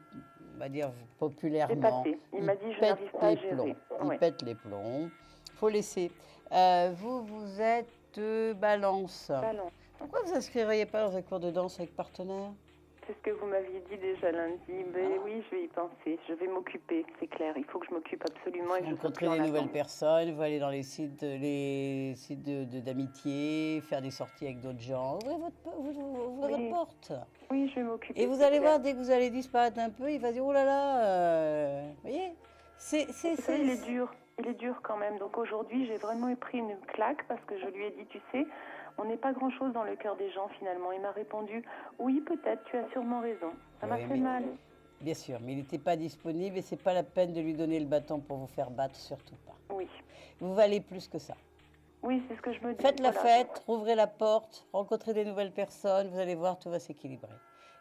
on va dire populairement. Dépassé. Il m'a dit, je pète n'arrive pas à les gérer. plombs. Ouais. Il pète les plombs. Faut laisser. Vous êtes balance. Balance. Pourquoi vous inscririez pas dans un cours de danse avec partenaire? C'est ce que vous m'aviez dit déjà lundi. Mais oui, je vais y penser. Je vais m'occuper, c'est clair. Il faut que je m'occupe absolument. Et que je sois plus Rencontrer en des nouvelles attente. personnes, vous allez dans les sites d'amitié, faire des sorties avec d'autres gens. Ouvrez votre porte. Oui, je vais m'occuper. Et vous c'est allez clair. voir, dès que vous allez disparaître un peu, il va dire, oh là là, vous voyez, Vous savez, il est dur. Il est dur quand même. Donc aujourd'hui, j'ai vraiment pris une claque parce que je lui ai dit, tu sais, on n'est pas grand-chose dans le cœur des gens finalement. Il m'a répondu, oui, peut-être, tu as sûrement raison. Ça m'a Oui, fait mais- mal. Bien sûr, mais il n'était pas disponible et c'est pas la peine de lui donner le bâton pour vous faire battre, surtout pas. Oui. Vous valez plus que ça. Oui, c'est ce que je me dis. Faites la voilà. fête, ouvrez la porte, rencontrez des nouvelles personnes, vous allez voir, tout va s'équilibrer.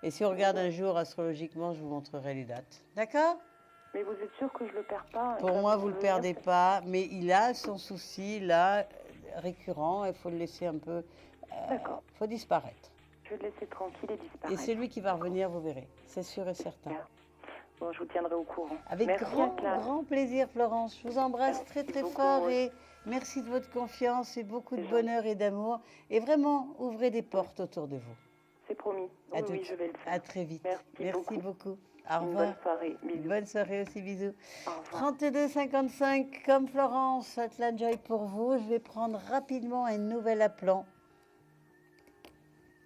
Et si on regarde un jour astrologiquement, je vous montrerai les dates. D'accord? Mais vous êtes sûr que je le perds pas? Pour moi, vous ne le perdez pas, mais il a son souci, là, récurrent, il faut le laisser un peu... D'accord. Il faut disparaître. Je vais le laisser tranquille et Et disparaître. c'est lui qui va revenir, vous verrez. C'est sûr et certain. Bien. Bon, je vous tiendrai au courant. Avec Merci grand, Atlas. grand plaisir, Florence. Je vous embrasse très, très beaucoup, fort moi et merci de votre confiance et beaucoup de C'est bonheur et d'amour. Et vraiment, ouvrez des portes autour de vous. C'est promis. À Oui, toutes. oui, je vais le faire. À très vite. Merci beaucoup. Au Une revoir. bonne soirée. Bisous. Bonne soirée aussi, bisous. Au revoir. 32,55 comme Florence, Atlan Joy pour vous. Je vais prendre rapidement un nouvel appelant.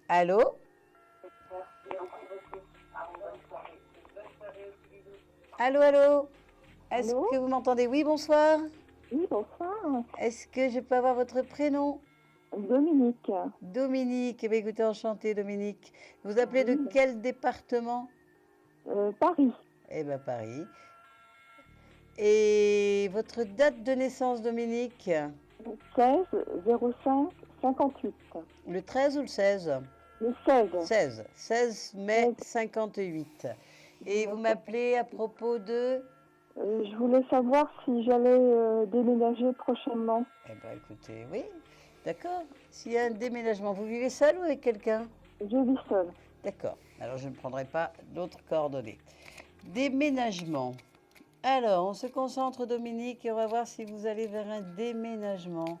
Allô? Allô, allô? Est-ce Allô? que vous m'entendez? Oui, bonsoir. Oui, bonsoir. Est-ce que je peux avoir votre prénom? Dominique. Dominique. Eh bien, écoutez, enchantée, Dominique. Vous appelez de quel département? Paris. Eh bien, Paris. Et votre date de naissance, Dominique? 16 05 58. Le 13 ou le 16? Le 16. 16. 16 mai 58. Et vous m'appelez à propos de... Je voulais savoir si j'allais déménager prochainement. Eh bien, écoutez, oui. D'accord. S'il y a un déménagement, vous vivez seul ou avec quelqu'un? Je vis seule. D'accord. Alors, je ne prendrai pas d'autres coordonnées. Déménagement. Alors, on se concentre, Dominique, et on va voir si vous allez vers un déménagement.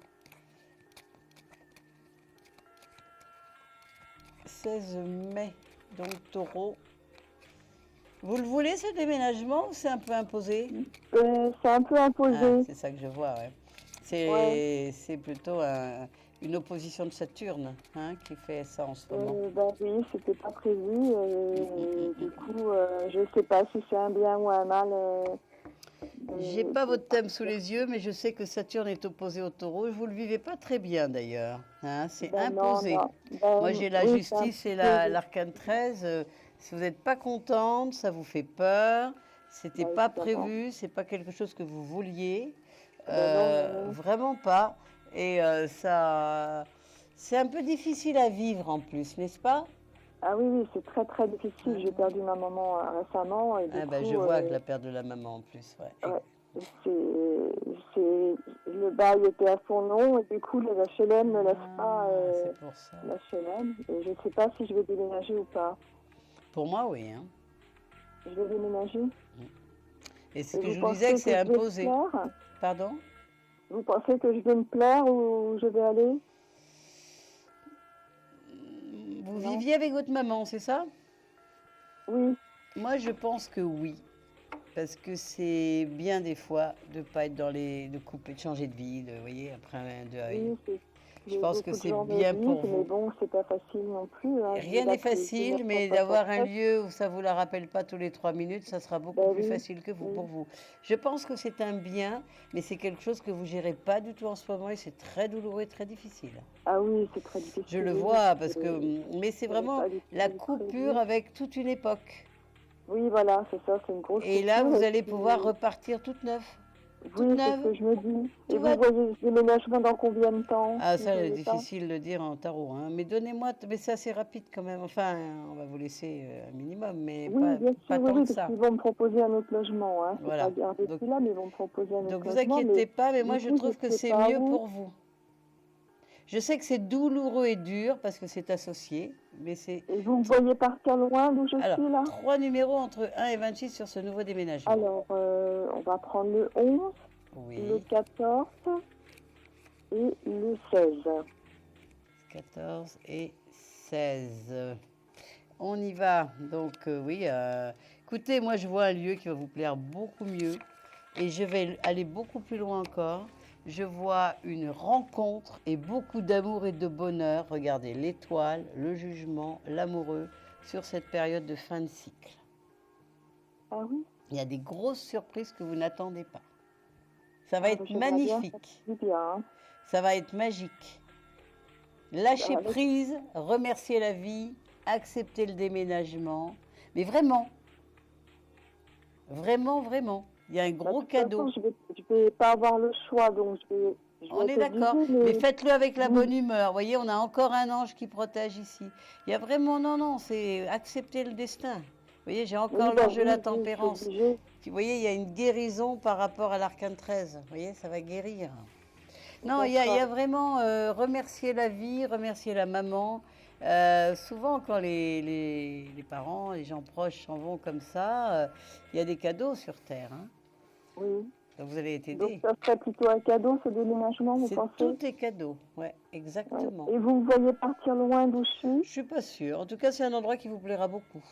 16 mai, donc taureau. Vous le voulez, ce déménagement, ou c'est un peu imposé? C'est un peu imposé. Ah, c'est ça que je vois, ouais. Ouais. C'est plutôt une opposition de Saturne hein, qui fait ça en ce moment. Oui, c'était pas prévu. Du coup, je sais pas si c'est un bien ou un mal. J'ai pas votre thème sous les yeux, mais je sais que Saturne est opposé au Taureau. Vous le vivez pas très bien d'ailleurs. Hein, c'est imposé. Non. Moi, j'ai la justice et l'arcane 13. Si vous n'êtes pas contente, ça vous fait peur. C'était pas prévu. C'est pas quelque chose que vous vouliez. Non. Vraiment pas. Et ça, c'est un peu difficile à vivre en plus, n'est-ce pas? Ah oui, c'est très très difficile. J'ai perdu ma maman récemment. Et du coup, je vois que la perte de la maman en plus. Ouais. Le bail était à son nom et du coup le HLM ne laisse pas c'est pour ça. l'HLM. Et je ne sais pas si je vais déménager ou pas. Pour moi, oui. Hein. Je vais déménager. Et c'est ce que je vous disais que c'est imposé. Pardon? Vous pensez que je vais me plaire où je vais aller? Vous viviez avec votre maman, c'est ça? Oui. Moi, je pense que oui. Parce que c'est bien des fois de ne pas être dans de couper, de changer de vie, vous voyez, après un deuil. Oui, je pense que c'est bien pour vous. Mais bon, c'est pas facile non plus. Hein. Rien n'est facile, mais d'avoir un lieu où ça ne vous la rappelle pas tous les 3 minutes, ça sera beaucoup plus facile que vous, pour vous. Je pense que c'est un bien, mais c'est quelque chose que vous ne gérez pas du tout en ce moment et c'est très douloureux et très difficile. Ah oui, c'est très difficile. Je le vois, parce que... Mais c'est vraiment la coupure avec toute une époque. Oui, voilà, c'est ça, c'est une grosse Et là, vous allez pouvoir repartir toute neuve. Oui, c'est ce que je me dis. Et vous voyez le déménagement dans combien de temps? Ah, ça, c'est difficile de dire en tarot. Hein. Mais donnez-moi, mais c'est assez rapide quand même. Enfin, on va vous laisser un minimum, mais pas tant que ça. Ils vont me proposer un autre logement. Hein. Voilà. Pas garder celui-là, mais ils vont me proposer un autre logement. Donc, vous inquiétez pas, mais moi, je trouve que c'est mieux pour vous. Je sais que c'est douloureux et dur parce que c'est associé, mais c'est... Et vous me voyez partir loin d'où je suis là? 3 numéros entre 1 et 26 sur ce nouveau déménagement. Alors, on va prendre le 11, le 14 et le 16. 14 et 16. On y va. Donc, oui. Écoutez, moi, je vois un lieu qui va vous plaire beaucoup mieux et je vais aller beaucoup plus loin encore. Je vois une rencontre et beaucoup d'amour et de bonheur. Regardez, l'étoile, le jugement, l'amoureux sur cette période de fin de cycle. Ah oui? Il y a des grosses surprises que vous n'attendez pas. Ça va être magnifique. Ça va être magique. Lâcher prise, remercier la vie, accepter le déménagement. Mais vraiment, vraiment, vraiment. Il y a un gros cadeau. Je vais pas avoir le choix, donc on est d'accord, mais faites-le avec la bonne humeur. Vous voyez, on a encore un ange qui protège ici. Il y a vraiment, non, c'est accepter le destin. Vous voyez, j'ai encore l'ange de la tempérance. Vous voyez, il y a une guérison par rapport à l'arcane 13. Vous voyez, ça va guérir. Non, il y a vraiment remercier la vie, remercier la maman. Souvent, quand les parents, les gens proches s'en vont comme ça, il y a des cadeaux sur Terre. Hein. Oui. Donc vous allez être aidé. Donc ça serait plutôt un cadeau, ce déménagement, vous pensez? Tout est cadeau, oui, exactement. Ouais. Et vous me voyez partir loin d'où je suis? Je ne suis pas sûre. En tout cas, c'est un endroit qui vous plaira beaucoup.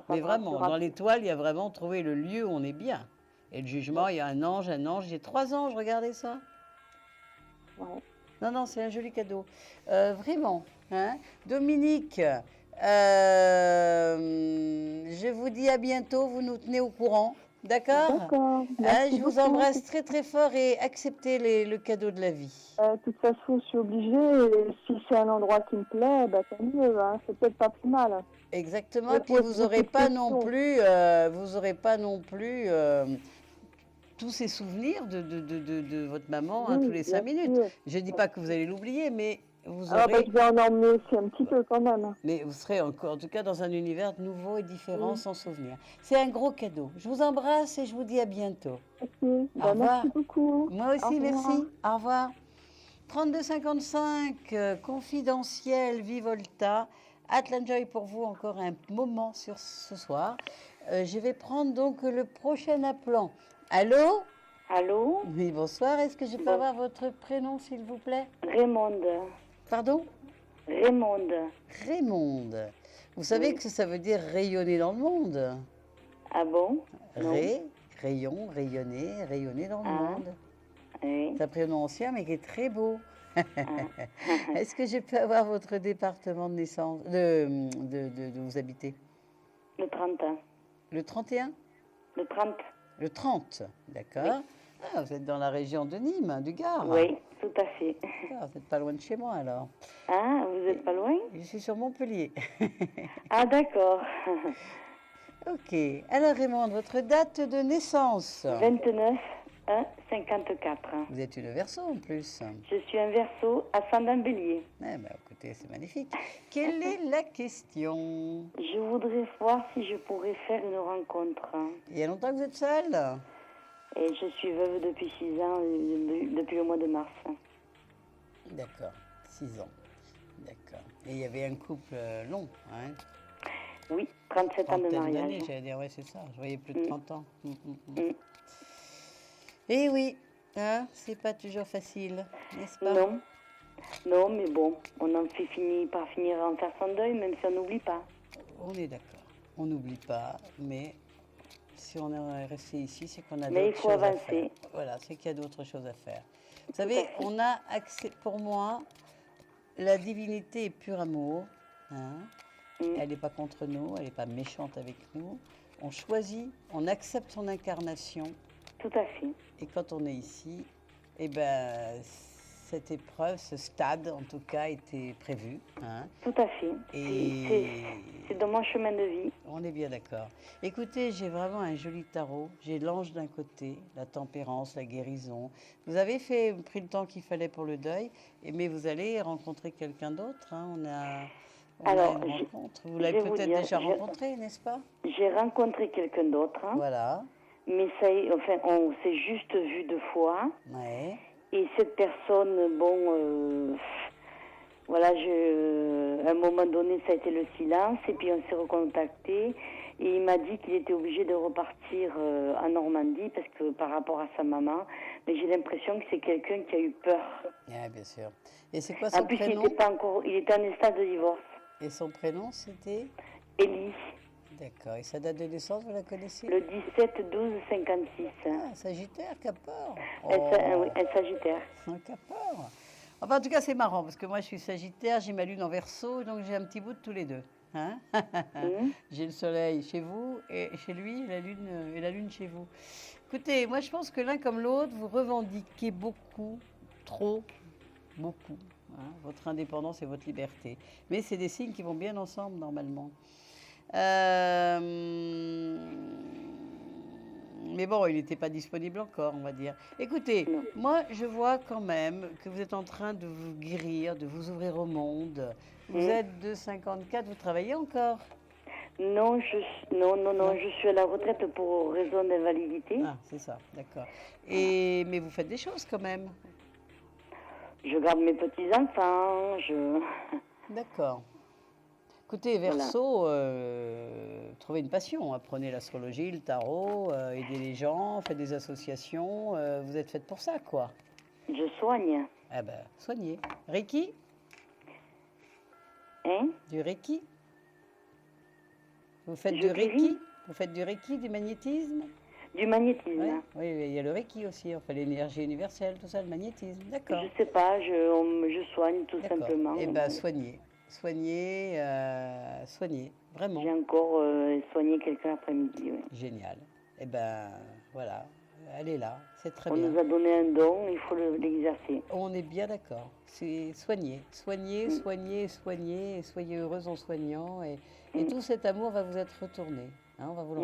Mais vraiment, dans l'étoile, il y a vraiment trouvé le lieu où on est bien. Et le jugement, il y a un ange. J'ai 3 anges, regardez ça. Ouais. Non, c'est un joli cadeau. Vraiment. Hein. Dominique, je vous dis à bientôt. Vous nous tenez au courant. D'accord? D'accord. Je vous embrasse très très fort et acceptez le cadeau de la vie. De toute façon, je suis obligée. Et si c'est un endroit qui me plaît, tant mieux. Hein. C'est peut-être pas plus mal. Exactement. Et puis vous n'aurez pas non plus, tous ces souvenirs de votre maman tous les 5 minutes. Je ne dis pas que vous allez l'oublier, mais vous aurez... je vais en emmener aussi un petit peu quand même. Mais vous serez encore, en tout cas, dans un univers nouveau et différent, sans souvenir. C'est un gros cadeau. Je vous embrasse et je vous dis à bientôt. Au revoir. Merci beaucoup. Moi aussi, merci. Au revoir. 3255, confidentiel, Vivolta. Atlanjoy pour vous, encore un moment sur ce soir. Je vais prendre donc le prochain appelant. Allô? Allô? Oui, bonsoir. Est-ce que je peux avoir votre prénom, s'il vous plaît? Raymonde. Pardon? Raymonde. Raymonde. Vous savez que ça veut dire rayonner dans le monde. Ah bon? Non. Rayon, rayonner, rayonner dans le monde. Oui. C'est un prénom ancien, mais qui est très beau. Est-ce que je peux avoir votre département de naissance, de où vous habitez? Le 30. Le 31? Le 30. Le 30, d'accord. Oui. Ah, vous êtes dans la région de Nîmes, du Gard. Oui, tout à fait. Ah, vous n'êtes pas loin de chez moi, alors. Ah, vous n'êtes pas loin? Je suis sur Montpellier. Ah, d'accord. Ok. Alors, Raymond, votre date de naissance? 29 1 54. Vous êtes une Verseau, en plus. Je suis un Verseau, ascendant Bélier. Eh ben, écoutez, c'est magnifique. Quelle est la question? Je voudrais voir si je pourrais faire une rencontre. Il y a longtemps que vous êtes seule? Et je suis veuve depuis 6 ans, depuis le mois de mars. D'accord, 6 ans. D'accord. Et il y avait un couple long, hein? Oui, 37 ans de mariage. J'allais dire, ouais, c'est ça. Je voyais plus de 30 ans. Eh oui, hein, c'est pas toujours facile, n'est-ce pas? Non. Non, mais bon, on en fait par finir en faire son deuil, même si on n'oublie pas. On est d'accord. On n'oublie pas, mais si on est resté ici, c'est qu'on a Mais il d'autres faut choses à avancer. faire. Voilà, c'est qu'il y a d'autres choses à faire. Vous savez, on a accès, pour moi, la divinité est pur amour. Hein. Elle n'est pas contre nous, elle n'est pas méchante avec nous. On choisit, on accepte son incarnation. Tout à fait. Et quand on est ici, eh ben, cette épreuve, ce stade, en tout cas, était prévu. Hein. Tout à fait. Et c'est dans mon chemin de vie. on est bien d'accord. Écoutez, j'ai vraiment un joli tarot. J'ai l'ange d'un côté, la tempérance, la guérison. Vous avez pris le temps qu'il fallait pour le deuil, mais vous allez rencontrer quelqu'un d'autre. Hein. On a une rencontre. Vous l'avez peut-être déjà rencontré, n'est-ce pas? J'ai rencontré quelqu'un d'autre. Hein. Voilà. Mais ça, enfin, on s'est juste vu 2 fois. Ouais. Et cette personne, bon, voilà, à un moment donné, ça a été le silence. Et puis on s'est recontacté. Et il m'a dit qu'il était obligé de repartir en Normandie parce que par rapport à sa maman. Mais j'ai l'impression que c'est quelqu'un qui a eu peur. Oui, bien sûr. Et c'est quoi son prénom? Il était en état de divorce. Et son prénom, c'était? Élie. D'accord. Et sa date de naissance, vous la connaissez? Le 17-12-56. Ah, Sagittaire, Capor. Oui, un Sagittaire. Un Capor. Enfin, en tout cas, c'est marrant, parce que moi, je suis Sagittaire, j'ai ma lune en Verseau, donc j'ai un petit bout de tous les deux. Hein. J'ai le soleil chez vous, et chez lui, et la lune chez vous. Écoutez, moi, je pense que l'un comme l'autre, vous revendiquez beaucoup, trop, beaucoup, hein, votre indépendance et votre liberté. Mais c'est des signes qui vont bien ensemble, normalement. Mais bon, il n'était pas disponible encore, on va dire. Écoutez, moi, je vois quand même que vous êtes en train de vous guérir, de vous ouvrir au monde. Vous êtes de 54, vous travaillez encore? Non, je suis à la retraite pour raison d'invalidité. Ah, c'est ça, d'accord. Mais vous faites des choses quand même? Je garde mes petits-enfants, D'accord. Écoutez, Verseau, trouvez une passion. Apprenez l'astrologie, le tarot, aidez les gens, faites des associations. Vous êtes faite pour ça, quoi. Je soigne. Ah ben, soignez. Reiki? Hein? Du Reiki? Vous faites du Reiki? Vous faites du Reiki, du magnétisme? Du magnétisme. Ouais. Oui, il y a le Reiki aussi. Enfin, l'énergie universelle, tout ça, le magnétisme. D'accord. Je sais pas, je soigne tout simplement. Eh bien, soignez. Soignez, vraiment. J'ai encore soigné quelqu'un après-midi. Oui. Génial. Eh bien, voilà. Elle est là. C'est très bien. On nous a donné un don, il faut l'exercer. On est bien d'accord. C'est soigner. Soigner, soigner, soigner. Et soyez heureuse en soignant. Et tout cet amour va vous être retourné. Hein, on va vous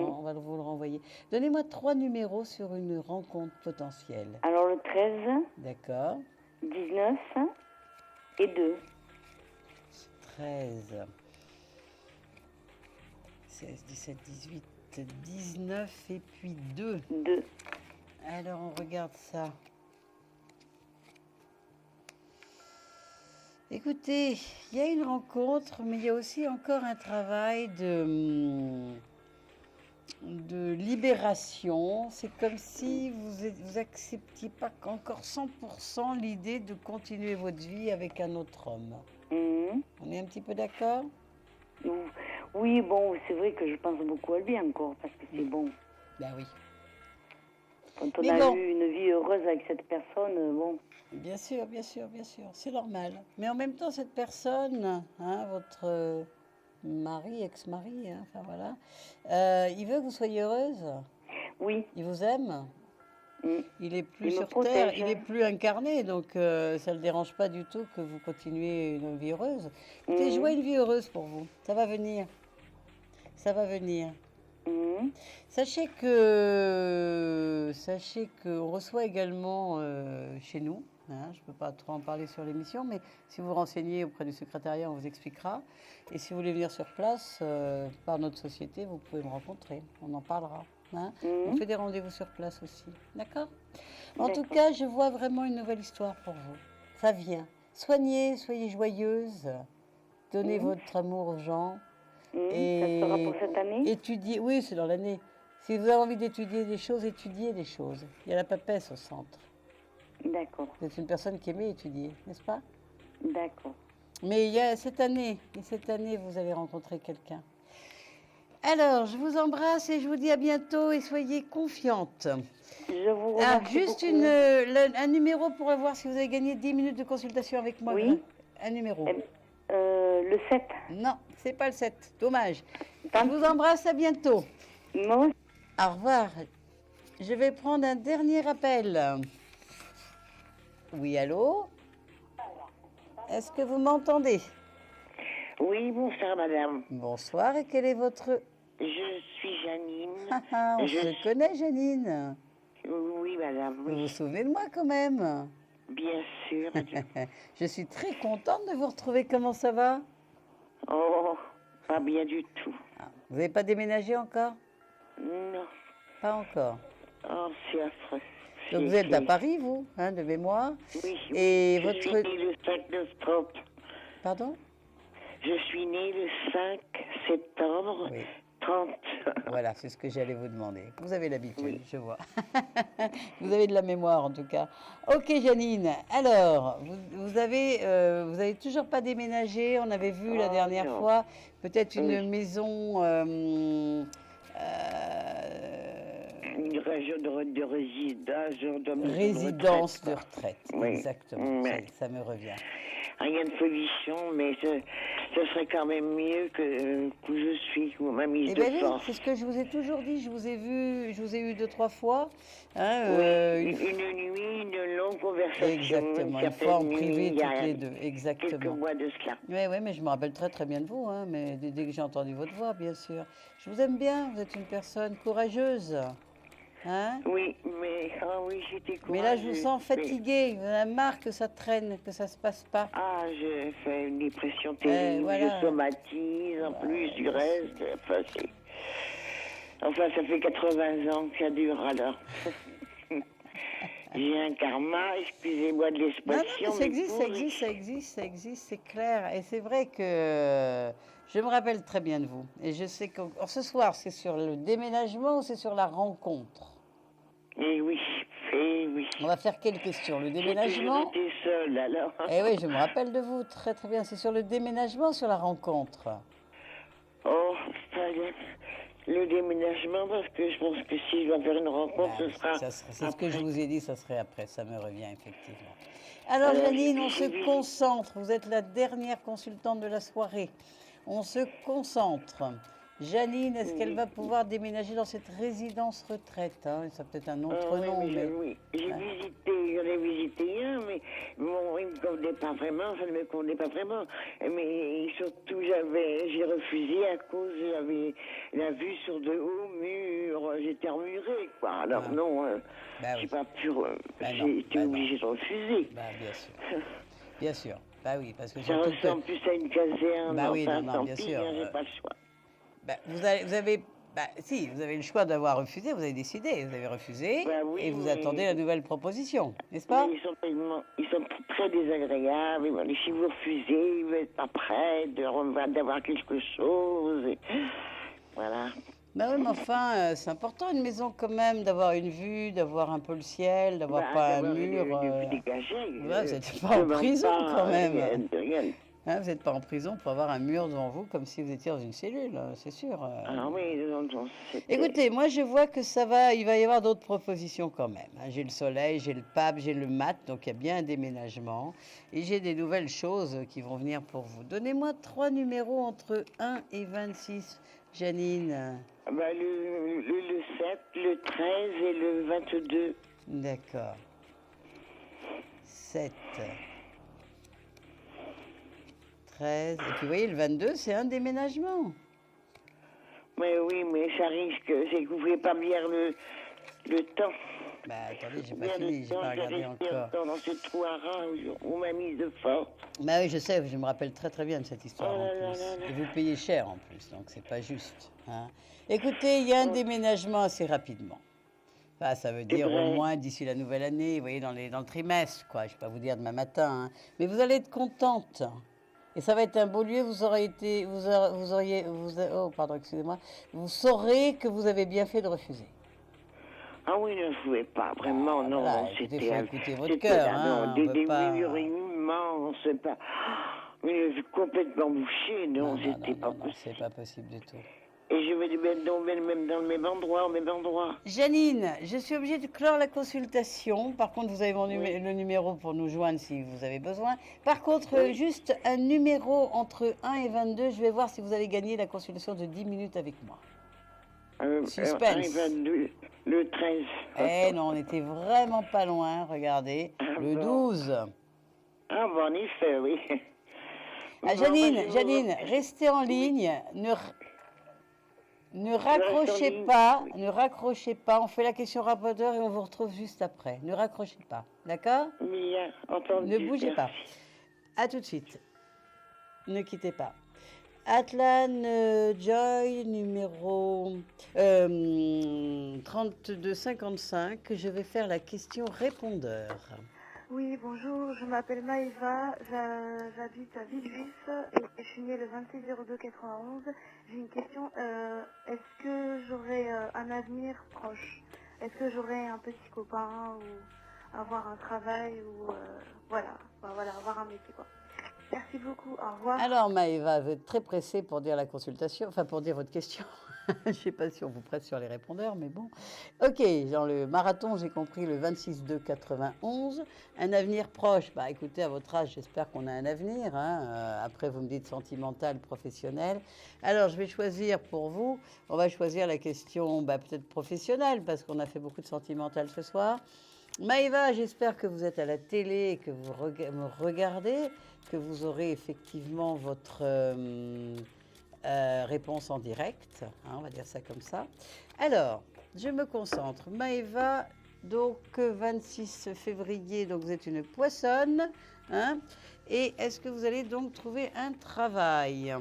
le renvoyer. Donnez-moi 3 numéros sur une rencontre potentielle. Alors, le 13. D'accord. 19 et 2. 13. 16, 17, 18, 19 et puis 2. 2. Alors, on regarde ça. Écoutez, il y a une rencontre, mais il y a aussi encore un travail de libération. C'est comme si vous acceptiez pas encore 100% l'idée de continuer votre vie avec un autre homme. On est un petit peu d'accord? Oui, bon, c'est vrai que je pense beaucoup à lui encore, parce que c'est bon. Ben oui. Quand on a eu une vie heureuse avec cette personne, bon. Bien sûr, c'est normal. Mais en même temps, cette personne, hein, votre mari, ex-mari, hein, enfin voilà, il veut que vous soyez heureuse. Oui. Il vous aime. Il est plus Il me sur protège, Terre, il hein. est plus incarné, donc ça ne le dérange pas du tout que vous continuez une vie heureuse. Écoutez, je vois une vie heureuse pour vous. Ça va venir. Ça va venir. Sachez qu'on reçoit également chez nous, hein, je ne peux pas trop en parler sur l'émission, mais si vous renseignez auprès du secrétariat, on vous expliquera. Et si vous voulez venir sur place, par notre société, vous pouvez me rencontrer, on en parlera. Hein. On fait des rendez-vous sur place aussi, d'accord? En tout cas, je vois vraiment une nouvelle histoire pour vous. Ça vient. Soignez, soyez joyeuse, donnez votre amour aux gens. Et ça sera pour cette année? Étudiez, oui, c'est dans l'année. Si vous avez envie d'étudier des choses, étudiez des choses. Il y a la papesse au centre. D'accord. Vous êtes une personne qui aimait étudier, n'est-ce pas? D'accord. Mais il y a cette année, vous allez rencontrer quelqu'un. Alors, je vous embrasse et je vous dis à bientôt et soyez confiante. Je vous remercie juste beaucoup. un numéro pour voir si vous avez gagné 10 minutes de consultation avec moi. Oui. Un numéro. Le 7. Non, c'est pas le 7. Dommage. Je vous embrasse, à bientôt. Non. Au revoir. Je vais prendre un dernier appel. Oui, allô? Est-ce que vous m'entendez? Oui, bonsoir madame. Bonsoir, et quel est votre... Je suis Janine. On se connaît, Janine. Oui, madame. Oui. Vous vous souvenez de moi quand même? Bien sûr. Je suis très contente de vous retrouver. Comment ça va? Oh, pas bien du tout. Vous n'avez pas déménagé encore? Non. Pas encore. Oh, c'est affreux. Donc vous êtes à Paris, vous, hein, de mémoire? Oui. Et je suis née le 5 octobre. Pardon? Je suis née le 5 septembre 30. Voilà, c'est ce que j'allais vous demander. Vous avez l'habitude, je vois. Vous avez de la mémoire, en tout cas. Ok, Janine. Alors, vous avez toujours pas déménagé. On avait vu la dernière fois peut-être une maison... une région de résidence de retraite. Oui. Exactement, ça me revient. Rien de folichon, mais ce serait quand même mieux que je suis, ma mise de force. C'est ce que je vous ai toujours dit. Je vous ai eu 2-3 fois. Hein, une nuit, une longue conversation. Exactement, une fois en privé toutes les deux. Exactement. Quelques mois de cela. Oui, mais je me rappelle très très bien de vous. Hein, mais dès que j'ai entendu votre voix, bien sûr. Je vous aime bien. Vous êtes une personne courageuse. Hein? Oui, mais j'étais courageuse. Mais là, je vous sens fatiguée. Vous avez marre que ça traîne, que ça se passe pas. Ah, j'ai fait une dépression terrible. Je somatise en plus du reste. Enfin, ça fait 80 ans que ça dure alors. J'ai un karma, excusez-moi de l'expression. Non, ça existe, c'est clair. Et c'est vrai que je me rappelle très bien de vous. Et je sais que ce soir, c'est sur le déménagement ou c'est sur la rencontre? Eh oui. On va faire quelle question? Le déménagement? J'étais seule alors. Eh oui, je me rappelle de vous très très bien. C'est sur le déménagement ou sur la rencontre? Oh, le déménagement, parce que je pense que si je dois faire une rencontre, ce sera... C'est ce que je vous ai dit, ça serait après, ça me revient effectivement. Alors Janine, on se concentre. Vous êtes la dernière consultante de la soirée. On se concentre. Janine, est-ce qu'elle va pouvoir déménager dans cette résidence retraite, hein? Ça peut-être un autre nom. Oui, j'en ai visité un, mais bon, il ne me convenait pas vraiment, ça ne me convenait pas vraiment. Mais surtout, j'ai refusé à cause, j'avais la vue sur de hauts murs, j'étais emmurée, quoi. Alors non, j'ai pas pu, j'ai été obligée de refuser. Bien sûr, bien sûr. Bah oui, parce que ça ressemble plus à une caserne. Bah oui, enfin, non, bien sûr. J'ai pas le choix. Vous avez le choix d'avoir refusé, vous avez décidé, vous avez refusé, et vous attendez la nouvelle proposition, n'est-ce pas? Ils sont très désagréables, si vous refusez, vous n'êtes pas prêt d'avoir quelque chose, et... voilà. Ben oui, mais enfin, c'est important une maison quand même, d'avoir une vue, d'avoir un peu le ciel, d'avoir pas un mur. Une vue dégagée. Vous n'êtes pas en prison quand même. Hein, vous n'êtes pas en prison pour avoir un mur devant vous comme si vous étiez dans une cellule, c'est sûr. Ah oui, non, Écoutez, moi je vois que il va y avoir d'autres propositions quand même. Hein. J'ai le soleil, j'ai le pape, j'ai le mat, donc il y a bien un déménagement. Et j'ai des nouvelles choses qui vont venir pour vous. Donnez-moi 3 numéros entre 1 et 26, Janine. Bah, le 7, le 13 et le 22. D'accord. 7. 13. Et puis vous voyez, le 22, c'est un déménagement. Mais oui, mais ça risque, c'est que vous ne pouvez pas me dire le temps. Bah attendez, j'ai pas fini, j'ai pas regardé encore. Dans ce trou à rats où on m'a mise de force. Bah oui, je sais, je me rappelle très très bien de cette histoire en plus. Et vous payez cher en plus, donc c'est pas juste. Hein. Écoutez, il y a un déménagement assez rapidement. Enfin, ça veut dire au moins d'ici la nouvelle année, vous voyez, dans le trimestre, quoi. Je ne vais pas vous dire demain matin, hein. Mais vous allez être contente. Et ça va être un beau lieu, vous saurez que vous avez bien fait de refuser. Ah oui, ne pouvez pas, vraiment, non. Voilà, c'était écoutez votre cœur, hein. Des murs immenses, c'est pas... Mais complètement bouché, non, c'était pas possible. C'est pas possible du tout. Et je vais même dans le même endroit, Janine, je suis obligée de clore la consultation. Par contre, vous avez le numéro pour nous joindre si vous avez besoin. Par contre, juste un numéro entre 1 et 22, je vais voir si vous allez gagner la consultation de 10 minutes avec moi. Suspense. 1 et 22, le 13. Eh non, on était vraiment pas loin, regardez. Le 12. Ah bon, en effet, oui. Ah, Janine, restez en ligne. Ne raccrochez pas, on fait la question rapporteur et on vous retrouve juste après. Ne raccrochez pas, d'accord? Bien, entendu. Ne bougez pas. À tout de suite. Ne quittez pas. Atlan Joy, numéro 3255, je vais faire la question répondeur. Oui, bonjour, je m'appelle Maëva, j'habite à Villejuif et je suis née le 26/02/91. J'ai une question, est-ce que j'aurai un avenir proche? Est-ce que j'aurai un petit copain ou avoir un travail ou avoir un métier quoi. Merci beaucoup, au revoir. Alors Maëva, vous êtes très pressée pour dire la consultation, enfin pour dire votre question. Je ne sais pas si on vous presse sur les répondeurs, mais bon. Ok, dans le marathon, j'ai compris le 26/2/91. Un avenir proche, bah écoutez, à votre âge, j'espère qu'on a un avenir. Hein. Après, vous me dites sentimental, professionnel. Alors, je vais choisir pour vous, on va choisir la question peut-être professionnelle, parce qu'on a fait beaucoup de sentimental ce soir. Maëva, j'espère que vous êtes à la télé et que vous me regardez, que vous aurez effectivement votre... réponse en direct, hein, on va dire ça comme ça. Alors, je me concentre. Maëva, donc 26 février, donc vous êtes une poissonne. Hein, et est-ce que vous allez donc trouver un travail?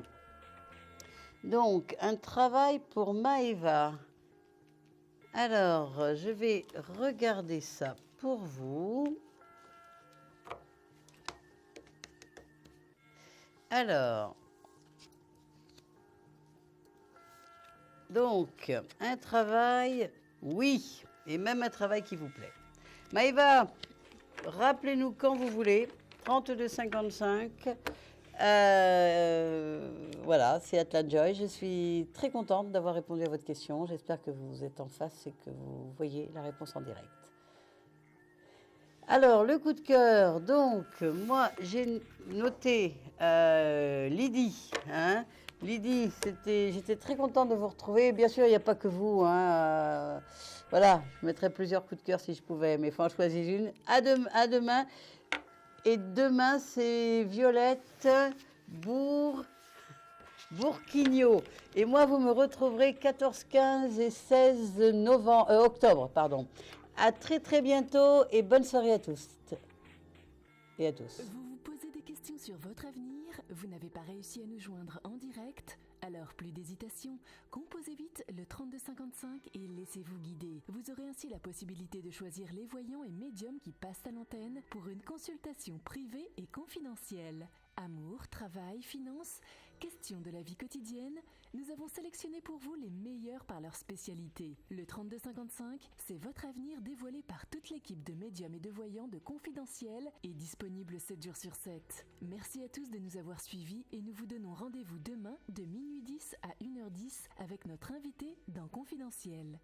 Donc, un travail pour Maëva. Alors, je vais regarder ça pour vous. Alors... Donc, un travail, oui, et même un travail qui vous plaît. Maëva, rappelez-nous quand vous voulez, 3255. Voilà, c'est Atlan Joy. Je suis très contente d'avoir répondu à votre question. J'espère que vous êtes en face et que vous voyez la réponse en direct. Alors, le coup de cœur, donc, moi, j'ai noté Lydie, hein. Lydie, j'étais très contente de vous retrouver. Bien sûr, il n'y a pas que vous. Hein, voilà, je mettrais plusieurs coups de cœur si je pouvais, mais il faut en choisir une. À demain. Et demain, c'est Violette Bourquigno. Et moi, vous me retrouverez 14, 15 et 16 octobre. Pardon. À très très bientôt et bonne soirée à tous et à tous. Vous vous posez des questions sur votre avenir? Vous n'avez pas réussi à nous joindre en direct? Alors plus d'hésitation, composez vite le 3255 et laissez-vous guider. Vous aurez ainsi la possibilité de choisir les voyants et médiums qui passent à l'antenne pour une consultation privée et confidentielle. Amour, travail, finances, Questions de la vie quotidienne, nous avons sélectionné pour vous les meilleurs par leur spécialité. Le 3255, c'est votre avenir dévoilé par toute l'équipe de médiums et de voyants de Confidentiel et disponible 7 jours sur 7. Merci à tous de nous avoir suivis et nous vous donnons rendez-vous demain de minuit 10 à 1h10 avec notre invité dans Confidentiel.